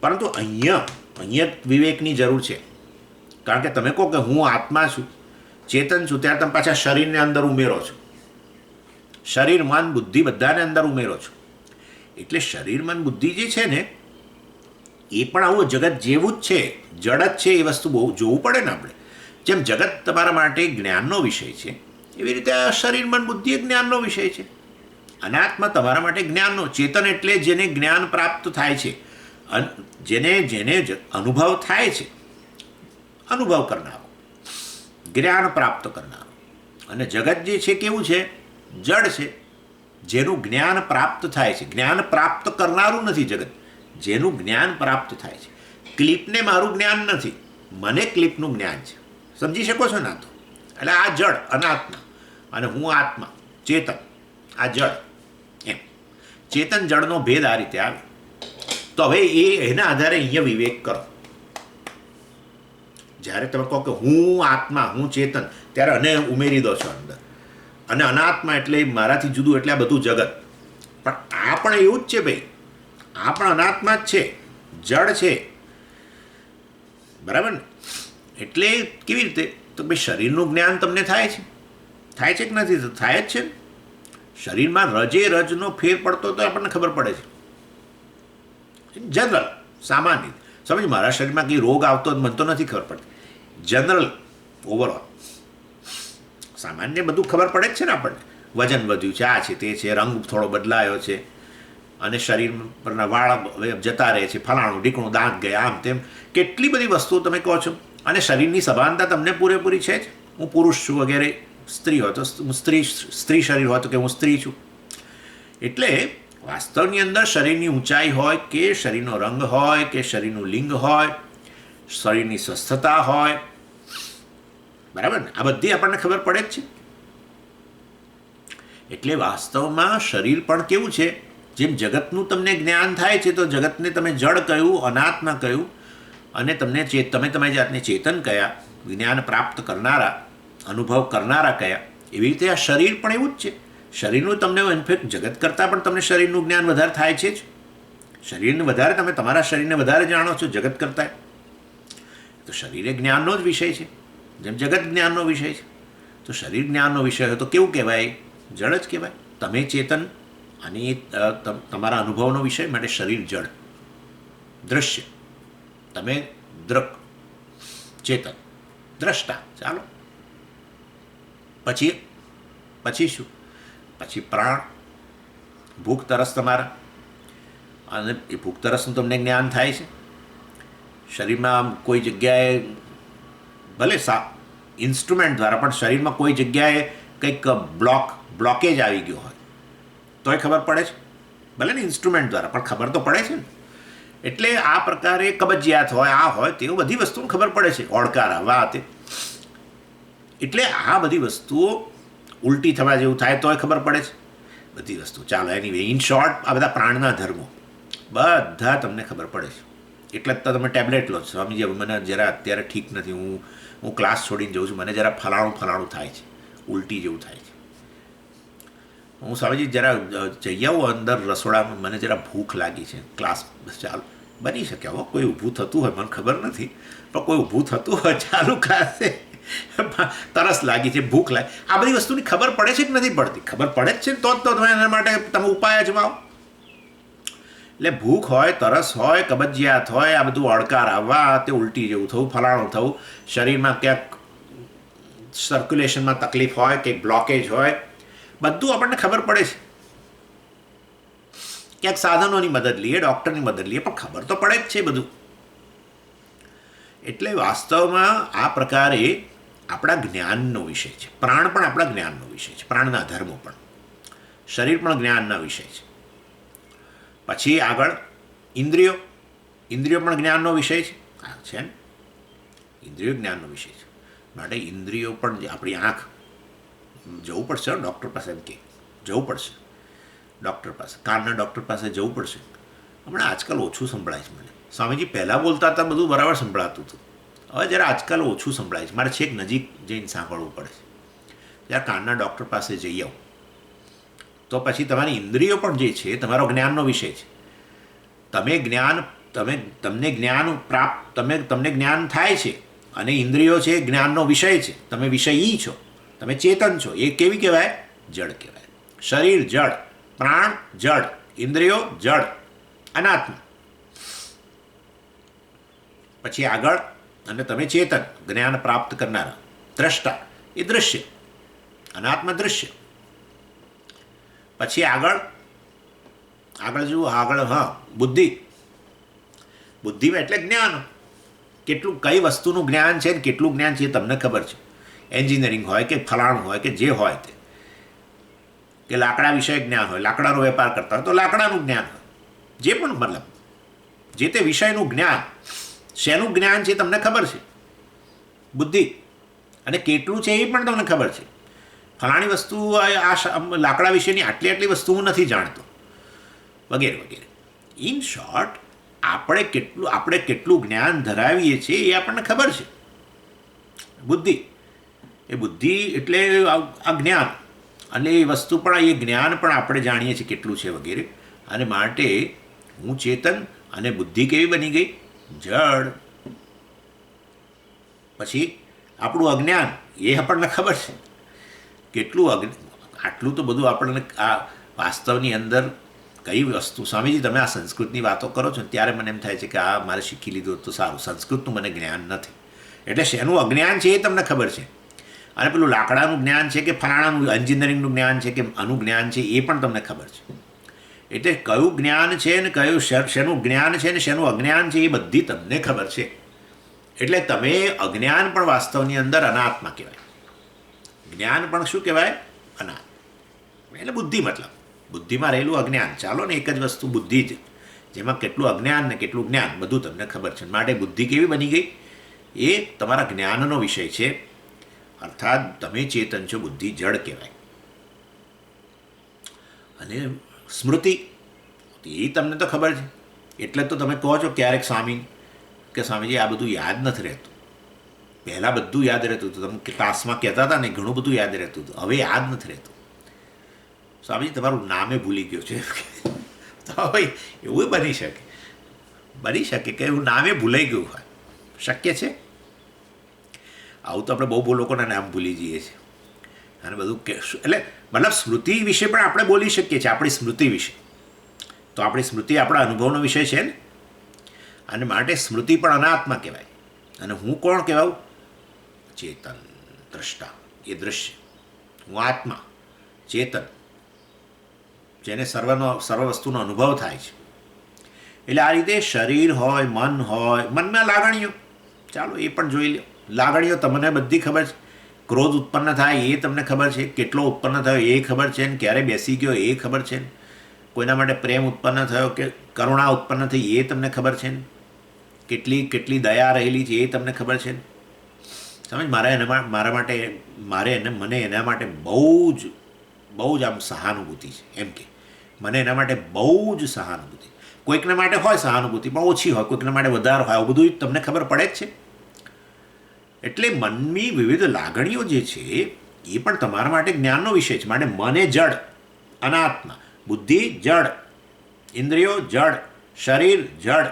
પરંતુ અહીંયા વિવેકની જરૂર છે. કારણ કે તમે કહો કે હું આત્મા છું, ચેતન છું, ત્યારે તમે પાછા શરીરને અંદર ઉમેરો છો. શરીર મન બુદ્ધિ બધાને અંદર ઉમેરો છો. એટલે શરીર મન બુદ્ધિ જે છે ને એ પણ આવું જગત જેવું જ છે, જડ જ છે. એ વસ્તુ બહુ જોવું પડે ને આપણે. જેમ જગત તમારા માટે જ્ઞાનનો વિષય છે, એવી રીતે આ શરીર મન બુદ્ધિ એ જ્ઞાનનો વિષય છે. અનાત્મા તમારા માટે જ્ઞાનનો, ચેતન એટલે જેને જ્ઞાન પ્રાપ્ત થાય છે, જેને જેને અનુભવ થાય છે, અનુભવ કરનારો, જ્ઞાન પ્રાપ્ત કરનારો. અને જગત જે છે કેવું છે? જડ છે, જેનું જ્ઞાન પ્રાપ્ત થાય છે. જ્ઞાન પ્રાપ્ત કરનારું નથી જગત, જેનું જ્ઞાન પ્રાપ્ત થાય છે. ક્લિપને મારું જ્ઞાન નથી, મને ક્લિપનું જ્ઞાન છે. સમજી શકો છો ના? તો એટલે આ જડ અનાત્મા અને હું આત્મા ચેતન, આ જડ એમ ચેતન જડનો ભેદ આ રીતે આવે. તો હવે એના આધારે અહીંયા વિવેક કરો. જ્યારે તમે કહો કે હું આત્મા, હું ચેતન, ત્યારે અને ઉમેરી દો છો અંદર. અને અનાત્મા એટલે મારાથી જુદું, એટલે આ બધું જગત. પણ આ પણ એવું જ છે ભાઈ, આ પણ અનાત્મા જ છે, જડ છે, બરાબર ને? એટલે કેવી રીતે? તો ભાઈ શરીરનું જ્ઞાન તમને થાય છે કે નથી થતું? થાય જ છે. શરીરમાં રજે રજનો ફેર પડતો તો આપણને ખબર પડે છે. જનરલ સામાન્ય સમજ, મારા શરીરમાં કંઈ રોગ આવતો મને તો નથી ખબર પડતી. જનરલ ઓવરઓલ સામાન્ય બધું ખબર પડે જ છે ને આપણને. વજન વધ્યું છે, આ છે, તે છે, રંગ થોડો બદલાયો છે, અને શરીર પરના વાળ જતા રહે છે, ફલાણું ઢીકણું, દાંત ગયા, આમ તેમ કેટલી બધી વસ્તુઓ તમે કહો છો. અને શરીરની સભાનતા તમને પૂરેપૂરી છે જ. હું પુરુષ છું વગેરે, સ્ત્રી હોય તો હું સ્ત્રી શરીર હોય તો કે હું સ્ત્રી છું. એટલે વાસ્તવની અંદર શરીરની ઊંચાઈ હોય કે શરીરનો રંગ હોય કે શરીરનું લિંગ હોય, શરીરની સ્વસ્થતા હોય, બરાબર ને? આ બધી આપણને ખબર પડે જ છે. એટલે વાસ્તવમાં શરીર પણ કેવું છે? જેમ જગતનું તમને જ્ઞાન થાય છે તો જગતને તમે જડ કહ્યું, અનાત્મા કહ્યું, અને તમે તમારી જાતને ચેતન કયા, જ્ઞાન પ્રાપ્ત કરનારા, અનુભવ કરનારા કયા. એવી રીતે આ શરીર પણ એવું જ છે. શરીરનું તમને ઇનફેક્ટ જગત કરતાં પણ તમને શરીરનું જ્ઞાન વધારે થાય છે જ. શરીરને વધારે, તમે તમારા શરીરને વધારે જાણો છો જગત કરતાં. તો શરીર એ જ્ઞાનનો જ વિષય છે, જેમ જગત જ્ઞાનનો વિષય છે. તો શરીર જ્ઞાનનો વિષય હોય તો કેવું કહેવાય? જડ જ કહેવાય. તમે ચેતન અને તમારા અનુભવનો વિષય માટે શરીર જડ, દૃશ્ય. તમે દ્રક, ચેતન, દ્રષ્ટા. ચાલો પછી શું? પછી પ્રાણ, ભૂખ તરસ તમારા. અને એ ભૂખ તરસનું તમને જ્ઞાન થાય છે. શરીરમાં કોઈ જગ્યાએ ભલે ઇન્સ્ટ્રુમેન્ટ દ્વારા, પણ શરીરમાં કોઈ જગ્યાએ કંઈક બ્લોકેજ આવી ગયો હોય તોય ખબર પડે છે. ભલે ને ઇન્સ્ટ્રુમેન્ટ દ્વારા, પણ ખબર તો પડે છે ને. એટલે આ પ્રકારે કબજિયાત હોય, આ હોય, તેવું બધી વસ્તુને ખબર પડે છે. ઓળકાર આવવા તે, એટલે આ બધી વસ્તુઓ ઉલટી થવા જેવું થાય તોય ખબર પડે છે. બધી વસ્તુ ચાલો એનીવે, ઇન શોર્ટ આ બધા પ્રાણના ધર્મો બધા તમને ખબર પડે છે. એટલે જ તો તમે ટેબ્લેટ લો છો. સ્વામીજી મને જરા અત્યારે ઠીક નથી, હું ક્લાસ છોડીને જાઉં છું, મને જરા ફલાણું થાય છે, ઉલટી જેવું થાય છે. હું સ્વામીજી જરા જઈ આવું અંદર રસોડામાં, મને જરા ભૂખ લાગી છે, ક્લાસ ચાલો. બની શકે હો કોઈ ઊભું થતું હોય, મને ખબર નથી, પણ કોઈ ઊભું થતું હોય ચાલુ ક્લાસે, તરસ લાગી છે, ભૂખ લાગી, આ બધી વસ્તુની ખબર પડે છે કે નથી પડતી? ખબર પડે જ છે ને, તો જ તો તમે એના માટે તમે ઉપાય અજમાવો. એટલે ભૂખ હોય, તરસ હોય, કબજિયાત હોય, આ બધું અડકાર આવવા, તે ઉલટી જેવું થવું, ફલાણું થવું, શરીરમાં ક્યાંક સર્ક્યુલેશનમાં તકલીફ હોય, કંઈક બ્લોકેજ હોય, બધું આપણને ખબર પડે છે. ક્યાંક સાધનોની મદદ લઈએ, ડૉક્ટરની મદદ લઈએ, પણ ખબર તો પડે જ છે બધું. એટલે વાસ્તવમાં આ પ્રકારે આપણા જ્ઞાનનો વિષય છે. પ્રાણ પણ આપણા જ્ઞાનનો વિષય છે, પ્રાણના ધર્મો પણ. શરીર પણ જ્ઞાનના વિષય છે. પછી આગળ ઇન્દ્રિયો પણ જ્ઞાનનો વિષય છે. હા છે ને, ઇન્દ્રિયો જ્ઞાનનો વિષય છે. માટે ઇન્દ્રિયો પણ, આપણી આંખ, જવું પડશે ડૉક્ટર પાસે, એમ કે જવું પડશે ડૉક્ટર પાસે, કાનના ડૉક્ટર પાસે જવું પડશે. હમણાં આજકાલ ઓછું સંભળાય છે મને. સ્વામીજી પહેલાં બોલતા હતા બધું બરાબર સંભળાતું હતું, હવે જરા આજકાલ ઓછું સંભળાય છે. મારે છેક નજીક જઈને સાંભળવું પડે છે. જ્યારે કાનના ડૉક્ટર પાસે જઈ આવો તો પછી તમારી ઇન્દ્રિયો પણ જે છે તમારો જ્ઞાનનો વિષય છે. તમને જ્ઞાન થાય છે, અને ઇન્દ્રિયો છે જ્ઞાનનો વિષય છે. તમે વિષયી છો, તમે ચેતન છો. એ કેવી કહેવાય? જડ કહેવાય. શરીર જડ, પ્રાણ જડ, ઇન્દ્રિયો જડ, અનાત્મા. પછી આગળ, અને તમે ચેતન, જ્ઞાન પ્રાપ્ત કરનારા, દ્રષ્ટા, એ દૃશ્ય, અનાત્મા દૃશ્ય. પછી આગળ આગળ જુઓ, આગળ હા, બુદ્ધિ. બુદ્ધિમાં એટલે જ્ઞાન. કેટલું કઈ વસ્તુનું જ્ઞાન છે ને કેટલું જ્ઞાન છે એ તમને ખબર છે. એન્જિનિયરિંગ હોય કે ફલાણું હોય કે જે હોય તે, કે લાકડા વિષય જ્ઞાન હોય, લાકડાનો વેપાર કરતા હોય તો લાકડાનું જ્ઞાન હોય, જે પણ મતલબ જે તે વિષયનું જ્ઞાન, શેનું જ્ઞાન છે તમને ખબર છે, બુદ્ધિ. અને કેટલું છે એ પણ તમને ખબર છે. ફલાણી વસ્તુ આ લાકડા વિશેની આટલી વસ્તુ હું નથી જાણતો, વગેરે વગેરે. ઇન શોર્ટ, આપણે કેટલું જ્ઞાન ધરાવીએ છીએ એ આપણને ખબર છે. બુદ્ધિ, એ બુદ્ધિ એટલે આ જ્ઞાન, અને એ વસ્તુ પણ, એ જ્ઞાન પણ આપણે જાણીએ છીએ કેટલું છે વગેરે. અને માટે હું ચેતન, અને બુદ્ધિ કેવી બની ગઈ? જડ. પછી આપણું અજ્ઞાન, એ આપણને ખબર છે કેટલું આટલું તો બધું આપણને આ વાસ્તવની અંદર કઈ વસ્તુ. સ્વામીજી, તમે આ સંસ્કૃતની વાતો કરો છો ને ત્યારે મને એમ થાય છે કે આ મારે શીખી લીધું તો સારું. સંસ્કૃતનું મને જ્ઞાન નથી, એટલે શેનું અજ્ઞાન છે એ તમને ખબર છે. અને પેલું લાકડાનું જ્ઞાન છે કે ફલાણાનું એન્જિનિયરિંગનું જ્ઞાન છે કે આનું જ્ઞાન છે એ પણ તમને ખબર છે. એટલે કયું જ્ઞાન છે ને કયું શેનું જ્ઞાન છે ને શેનું અજ્ઞાન છે એ બધી તમને ખબર છે. એટલે તમે અજ્ઞાન પણ વાસ્તવની અંદર અનાત્મા કહેવાય, જ્ઞાન પણ શું કહેવાય? અનાત્મા. એટલે બુદ્ધિ, મતલબ બુદ્ધિમાં રહેલું અજ્ઞાન. ચાલો ને, એક જ વસ્તુ બુદ્ધિ જ, જેમાં કેટલું અજ્ઞાન ને કેટલું જ્ઞાન બધું તમને ખબર છે. માટે બુદ્ધિ કેવી બની ગઈ? એ તમારા જ્ઞાનનો વિષય છે. અર્થાત તમે ચેતન છો, બુદ્ધિ જડ કહેવાય. અને સ્મૃતિ, એ તમને તો ખબર છે. એટલે તો તમે કહો છો ક્યારેક સ્વામી કે સ્વામીજી આ બધું યાદ નથી રહેતું. પહેલાં બધું યાદ રહેતું હતું, તમે ક્લાસમાં કહેતા હતા ને, ઘણું બધું યાદ રહેતું હતું, હવે યાદ નથી રહેતું. સ્વામીજી તમારું નામે ભૂલી ગયો છે. તો ભાઈ એવું બની શકે કે એવું નામે ભૂલાઈ ગયું હોય, શક્ય છે. આવું તો આપણે બહુ લોકોના નામ ભૂલી જઈએ છીએ અને બધું કે. એટલે મતલબ સ્મૃતિ વિશે પણ આપણે બોલી શકીએ છીએ, આપણી સ્મૃતિ વિશે. તો આપણી સ્મૃતિ આપણા અનુભવનો વિષય છે ને, અને માટે સ્મૃતિ પણ અનાત્મા કહેવાય. અને હું કોણ કહેવાઉં? ચેતન, દ્રષ્ટા, એ દૃશ્ય. હું આત્મા, ચેતન, જેને સર્વ વસ્તુનો અનુભવ થાય છે. એટલે આ રીતે શરીર હોય, મન હોય, મનમાં લાગણીઓ, ચાલો એ પણ જોઈ લો. લાગણીઓ તમને બધી ખબર છે. ક્રોધ ઉત્પન્ન થાય એ તમને ખબર છે, કેટલો ઉત્પન્ન થયો એ ખબર છે, ને ક્યારે બેસી ગયો એ ખબર છે. કોઈના માટે પ્રેમ ઉત્પન્ન થયો કે કરુણા ઉત્પન્ન થઈ એ તમને ખબર છે. કેટલી દયા રહેલી છે એ તમને ખબર છે. સમજ, મને એના માટે બહુ જ આમ સહાનુભૂતિ છે. એમ કે મને એના માટે બહુ જ સહાનુભૂતિ. કોઈકના માટે હોય સહાનુભૂતિ પણ ઓછી હોય, કોઈકના માટે વધારે હોય, આવું બધું તમને ખબર પડે જ છે. એટલે મનની વિવિધ લાગણીઓ જે છે એ પણ તમારા માટે જ્ઞાનનો વિષય છે. માટે મને જડ, અનાત્મા, બુદ્ધિ જડ, ઇન્દ્રિયો જડ, શરીર જડ,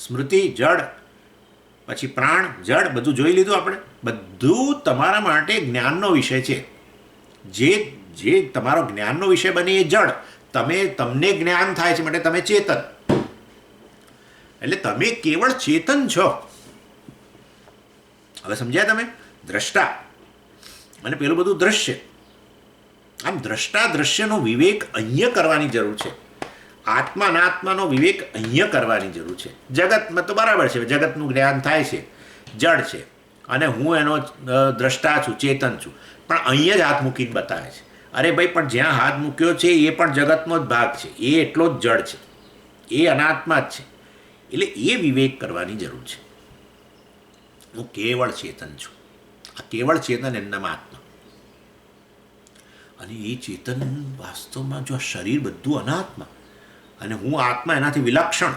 સ્મૃતિ જડ, પછી પ્રાણ જડ, બધું જોઈ લીધું આપણે. બધું તમારા માટે જ્ઞાનનો વિષય છે. જે તમારો જ્ઞાનનો વિષય બને એ જડ. તમને જ્ઞાન થાય છે માટે તમે ચેતન. એટલે તમે કેવળ ચેતન છો. હવે સમજ્યા તમે? દ્રષ્ટા અને પેલું બધું દ્રશ્ય. આમ દ્રષ્ટા દ્રશ્યનો વિવેક અહીંયા કરવાની જરૂર છે. આત્મા અનાત્માનો વિવેક અહીંયા કરવાની જરૂર છે. જગતમાં તો બરાબર છે, જગતનું જ્ઞાન થાય છે, જડ છે, અને હું એનો દ્રષ્ટા છું, ચેતન છું. પણ અહીંયા જ હાથ મૂકીને બતાવે છે. અરે ભાઈ, પણ જ્યાં હાથ મૂક્યો છે એ પણ જગતનો જ ભાગ છે, એ એટલો જ જડ છે, એ અનાત્મા જ છે. એટલે એ વિવેક કરવાની જરૂર છે. હું કેવળ ચેતન છું. આ કેવળ ચેતન એમનામાં આત્મા. અને એ ચેતન વાસ્તવમાં જો આ શરીર બધું અનાત્મા અને હું આત્મા એનાથી વિલક્ષણ,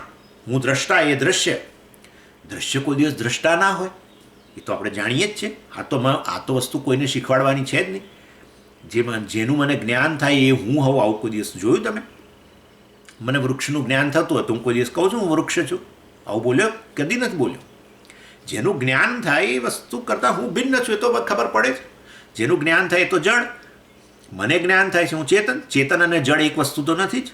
હું દ્રષ્ટા, એ દ્રશ્ય. દ્રશ્ય કોઈ દિવસ દ્રષ્ટા ના હોય, એ તો આપણે જાણીએ જ છે. આ તો વસ્તુ કોઈને શીખવાડવાની છે જ નહીં. જેનું મને જ્ઞાન થાય એ હું હોઉં, આવું કોઈ દિવસ જોયું તમે? મને વૃક્ષનું જ્ઞાન થતું હતું, હું કોઈ દિવસ કહું છું હું વૃક્ષ છું? આવું બોલ્યો? કદી નથી બોલ્યો. જેનું જ્ઞાન થાય એ વસ્તુ કરતાં હું ભિન્ન છું એ તો ખબર પડે જ. જેનું જ્ઞાન થાય એ તો જડ. મને જ્ઞાન થાય છે, હું ચેતન અને જડ એક વસ્તુ તો નથી જ.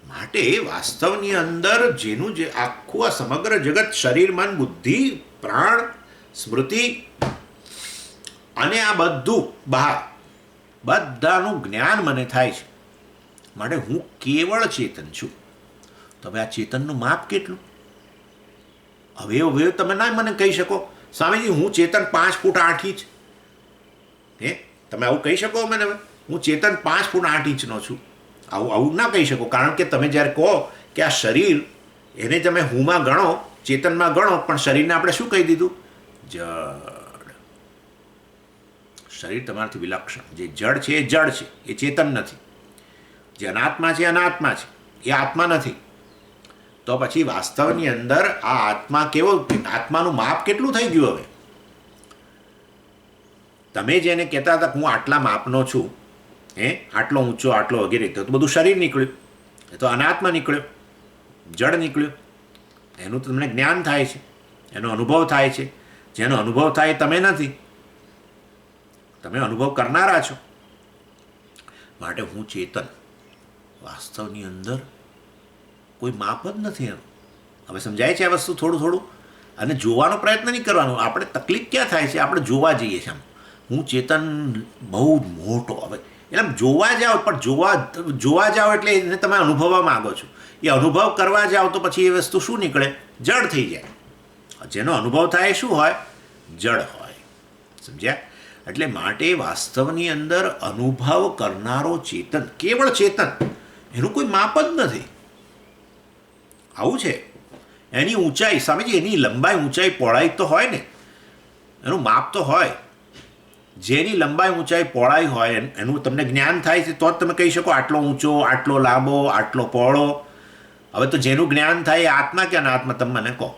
માટે વાસ્તવની અંદર જેનું જે આખું આ સમગ્ર જગત શરીર, મન, બુદ્ધિ, પ્રાણ, સ્મૃતિ અને આ બધું બહાર બધાનું જ્ઞાન મને થાય છે. માટે હું કેવળ ચેતન છું. તો હવે આ ચેતનનું માપ કેટલું? હવે તમે ના મને કહી શકો સ્વામીજી હું ચેતન 5 ફૂટ 8 ઇંચ. તમે આવું કહી શકો મને? હવે હું ચેતન 5 ફૂટ 8 ઇંચનો છું, આવું ના કહી શકો. કારણ કે તમે જ્યારે કહો કે આ શરીર, એને તમે હુંમાં ગણો, ચેતનમાં ગણો, પણ શરીરને આપણે શું કહી દીધું? જડ. શરીર તમારાથી વિલક્ષણ. જે જડ છે એ જડ છે, એ ચેતન નથી. જે અનાત્મા છે અનાત્મા છે, એ આત્મા નથી. તો પછી વાસ્તવની અંદર આ આત્મા કેવો, આત્માનું માપ કેટલું થઈ ગયું? હવે તમે જેને કહેતા હતા હું આટલા માપનો છું, આટલો ઊંચો, આટલો વગેરે, તો બધું શરીર નીકળ્યું, એ તો અનાત્મા નીકળ્યો, જડ નીકળ્યો. એનું તમને જ્ઞાન થાય છે, એનો અનુભવ થાય છે. જેનો અનુભવ થાય તમે નથી, તમે અનુભવ કરનારા છો. માટે હું ચેતન, વાસ્તવની અંદર કોઈ માપ જ નથી એનું. હવે સમજાય છે આ વસ્તુ થોડું થોડું? અને જોવાનો પ્રયત્ન નહીં કરવાનો. આપણે તકલીફ ક્યાં થાય છે? આપણે જોવા જઈએ છીએ આમ, હું ચેતન બહુ મોટો. હવે એટલે જોવા જાઓ, પણ જોવા જાઓ એટલે એને તમે અનુભવવા માગો છો. એ અનુભવ કરવા જાઓ તો પછી એ વસ્તુ શું નીકળે? જડ થઈ જાય. જેનો અનુભવ થાય એ શું હોય? જડ હોય. સમજ્યા? એટલે માટે વાસ્તવની અંદર અનુભવ કરનારો ચેતન, કેવળ ચેતન, એનું કોઈ માપ જ નથી. આવું છે. એની ઊંચાઈ, સ્વામીજી એની લંબાઈ, ઊંચાઈ, પહોળાઈ તો હોય ને, એનું માપ તો હોય. જેની લંબાઈ, ઊંચાઈ, પહોળાઈ હોય એનું તમને જ્ઞાન થાય છે, તો જ તમે કહી શકો આટલો ઊંચો, આટલો લાંબો, આટલો પહોળો. હવે તો જેનું જ્ઞાન થાય એ આત્મા કે અનાત્મા? તમે મને કહો.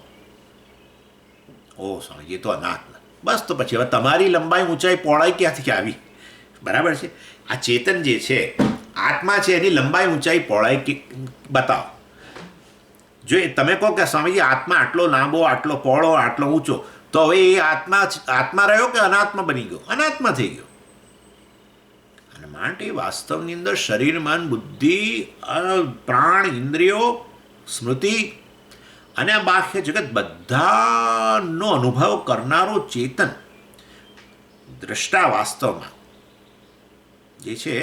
ઓ સ્વામીજી એ તો અનાત્મા. બસ તો પછી હવે તમારી લંબાઈ, ઊંચાઈ, પહોળાઈ ક્યાંથી આવી? બરાબર છે. આ ચેતન જે છે, આત્મા છે, એની લંબાઈ, ઊંચાઈ, પહોળાઈ બતાવો. જો તમે કહો કે સ્વામીજી આત્મા આટલો લાંબો, આટલો પહોળો, આટલો ઊંચો, તો હવે એ આત્મા રહ્યો કે અનાત્મા બની ગયો? અનાત્મા થઈ ગયો. અને માટે વાસ્તવની અંદર શરીર, મન, બુદ્ધિ, પ્રાણ, ઇન્દ્રિયો, સ્મૃતિ અને આ બાહ્ય જગત બધાનો અનુભવ કરનારો ચેતન, દ્રષ્ટા વાસ્તવમાં જે છે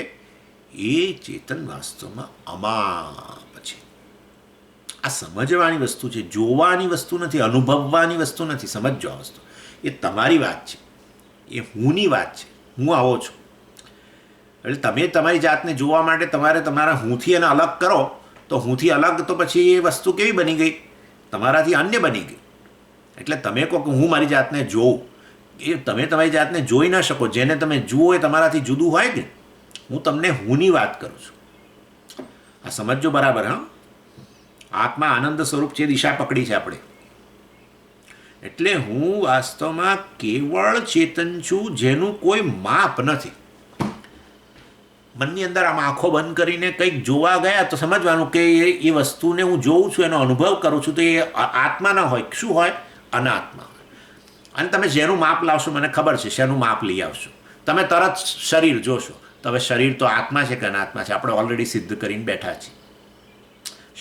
એ ચેતન વાસ્તવમાં અમાપ છે. આ સમજવાની વસ્તુ છે, જોવાની વસ્તુ નથી, અનુભવવાની વસ્તુ નથી. સમજો આ વસ્તુ. એ તમારી વાત છે, એ હુંની વાત છે. હું આવો છું એટલે તમે તમારી જાતને જોવા માટે તમારે તમારા હુંથી એને અલગ કરો. તો હુંથી અલગ તો પછી એ વસ્તુ કેવી બની ગઈ? તમારાથી અન્ય બની ગઈ. એટલે તમે કહો કે હું મારી જાતને જોઉં, એ તમે તમારી જાતને જોઈ ન શકો. જેને તમે જુઓ એ તમારાથી જુદું હોય કે. હું તમને હુંની વાત કરું છું. આ સમજો બરાબર? હા, આત્મા આનંદ સ્વરૂપ છે, દિશા પકડી છે આપણે. એટલે હું વાસ્તવમાં કેવળ ચેતન છું, જેનું કોઈ માપ નથી. મનની અંદર આમ આંખો બંધ કરીને કંઈક જોવા ગયા તો સમજવાનું કે એ વસ્તુને હું જોઉં છું, એનો અનુભવ કરું છું, તો એ આત્મા ના હોય. શું હોય? અનાત્મા. અને તમે જેનું માપ લાવશો, મને ખબર છે શેનું માપ લઈ આવશો. તમે તરત શરીર જોશો, તો હવે શરીર તો આત્મા છે કે અનાત્મા છે? આપણે ઓલરેડી સિદ્ધ કરીને બેઠા છીએ.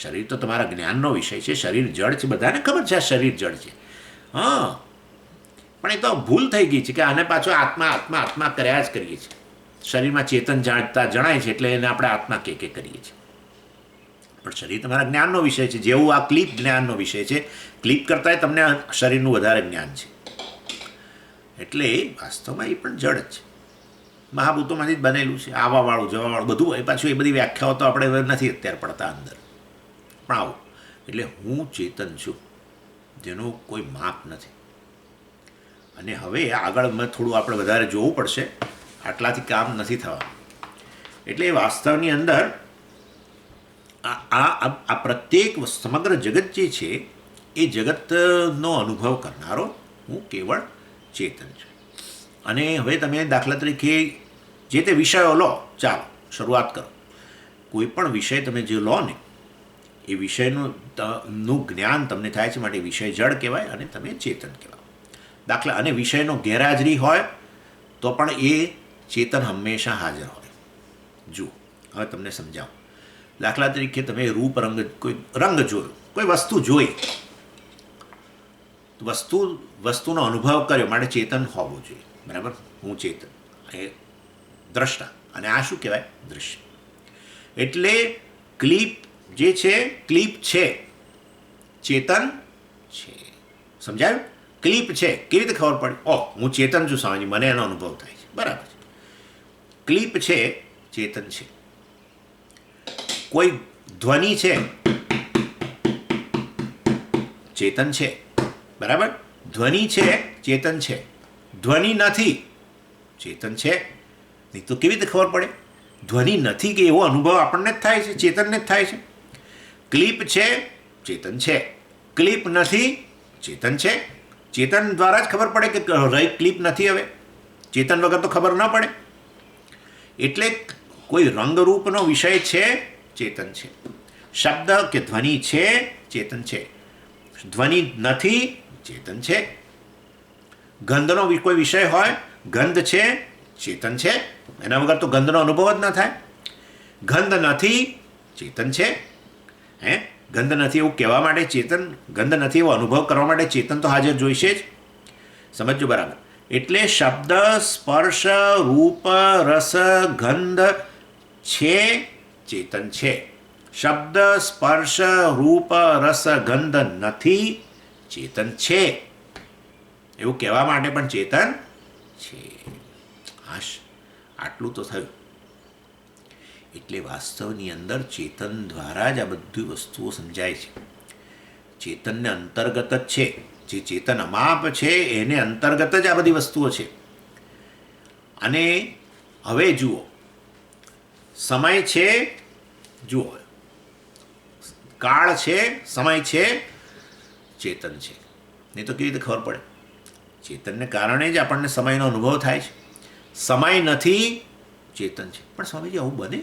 શરીર તો તમારા જ્ઞાનનો વિષય છે. શરીર જડ છે, બધાને ખબર છે આ શરીર જડ છે. હા, પણ એ તો ભૂલ થઈ ગઈ છે કે આને પાછો આત્મા આત્મા આત્મા કર્યા જ કરીએ છીએ. શરીરમાં ચેતન જાણતા જણાય છે એટલે એને આપણે આત્મા કે કરીએ છીએ. પણ શરીર તમારા જ્ઞાનનો વિષય છે. જેવું આ ક્લિપ જ્ઞાનનો વિષય છે, ક્લિપ કરતાં તમને શરીરનું વધારે જ્ઞાન છે. એટલે વાસ્તવમાં એ પણ જડ જ છે, મહાભૂતોમાંથી જ બનેલું છે. આવવાવાળું, જવાવાળું બધું હોય. પાછું એ બધી વ્યાખ્યાઓ તો આપણે નથી અત્યારે પડતા અંદર. પણ આવું એટલે હું ચેતન છું, જેનું કોઈ માપ નથી. અને હવે આગળ થોડું આપણે વધારે જોવું પડશે, આટલાથી કામ નથી થવાનું. એટલે વાસ્તવની અંદર આ પ્રત્યેક સમગ્ર જગત જે છે એ જગતનો અનુભવ કરનારો હું કેવળ ચેતન છું. અને હવે તમે દાખલા તરીકે જે તે વિષયો લો, ચાલો શરૂઆત કરો. કોઈ પણ વિષય તમે જે લો ને, એ વિષયનું જ્ઞાન તમને થાય છે, માટે વિષય જડ કહેવાય અને તમે ચેતન કહેવાય. દાખલા અને વિષયનો ગેરહાજરી હોય તો પણ એ ચેતન હંમેશા હાજર હોય. જુઓ, હવે તમને સમજાવું. દાખલા તરીકે તમે રૂપ રંગ, કોઈ રંગ જોયો, કોઈ વસ્તુ જોઈ, વસ્તુનો અનુભવ કર્યો, માટે ચેતન હોવું જોઈએ. બરાબર? હું ચેતન, એ દ્રષ્ટા, અને આ શું કહેવાય? દૃશ્ય. એટલે ક્લિપ જે છે, ક્લિપ છે, ચેતન છે. સમજાયું? ક્લિપ છે, કેવી રીતે ખબર પડી? ઓહ, હું ચેતન છું સ્વામીજી, મને એનો અનુભવ થાય છે. બરાબર છે. ક્લિપ છે, ચેતન છે. કોઈ ધ્વનિ છે, ચેતન છે. બરાબર? ધ્વનિ છે, ચેતન છે. ધ્વનિ નથી, ચેતન છે. નહીં તો કેવી રીતે ખબર પડે? ધ્વનિ નથી કે એવો અનુભવ આપણને જ થાય છે, ચેતનને જ થાય છે. ક્લિપ છે, ચેતન છે. ક્લિપ નથી, ચેતન છે. ચેતન દ્વારા જ ખબર પડે કે ક્લિપ નથી. હવે ચેતન વગર તો ખબર ન પડે. એટલે કોઈ રંગરૂપનો વિષય છે, ચેતન છે. શબ્દ કે ધ્વનિ છે, ચેતન છે. ધ્વનિ નથી, ચેતન છે. ગંધનો કોઈ વિષય હોય, ગંધ છે, ચેતન છે. એના વગર તો ગંધનો અનુભવ જ ન થાય. ગંધ નથી, ચેતન છે. ગંધ નથી એવું કહેવા માટે ચેતન, ગંધ નથી એવો અનુભવ કરવા માટે ચેતન તો હાજર જોઈશે જ. સમજો બરાબર? એટલે શબ્દ, સ્પર્શ, રૂપ, રસ, ગંધ છે, ચેતન છે. શબ્દ, સ્પર્શ, રૂપ, રસ, ગંધ નથી, ચેતન છે. એવું કહેવા માટે પણ ચેતન છે. આટલું તો થયું. એટલે વાસ્તવની અંદર ચેતન દ્વારા જ આ બધી વસ્તુઓ સમજાય છે. ચેતનને અંતર્ગત જ છે. જે ચેતન અમાપ છે એને અંતર્ગત જ આ બધી વસ્તુઓ છે. અને હવે જુઓ, સમય છે, જુઓ, કાળ છે, સમય છે, ચેતન છે. નહીં તો કેવી રીતે ખબર પડે? ચેતનને કારણે જ આપણને સમયનો અનુભવ થાય છે. સમય નથી, ચેતન છે. પણ સ્વામીજી આવું બને?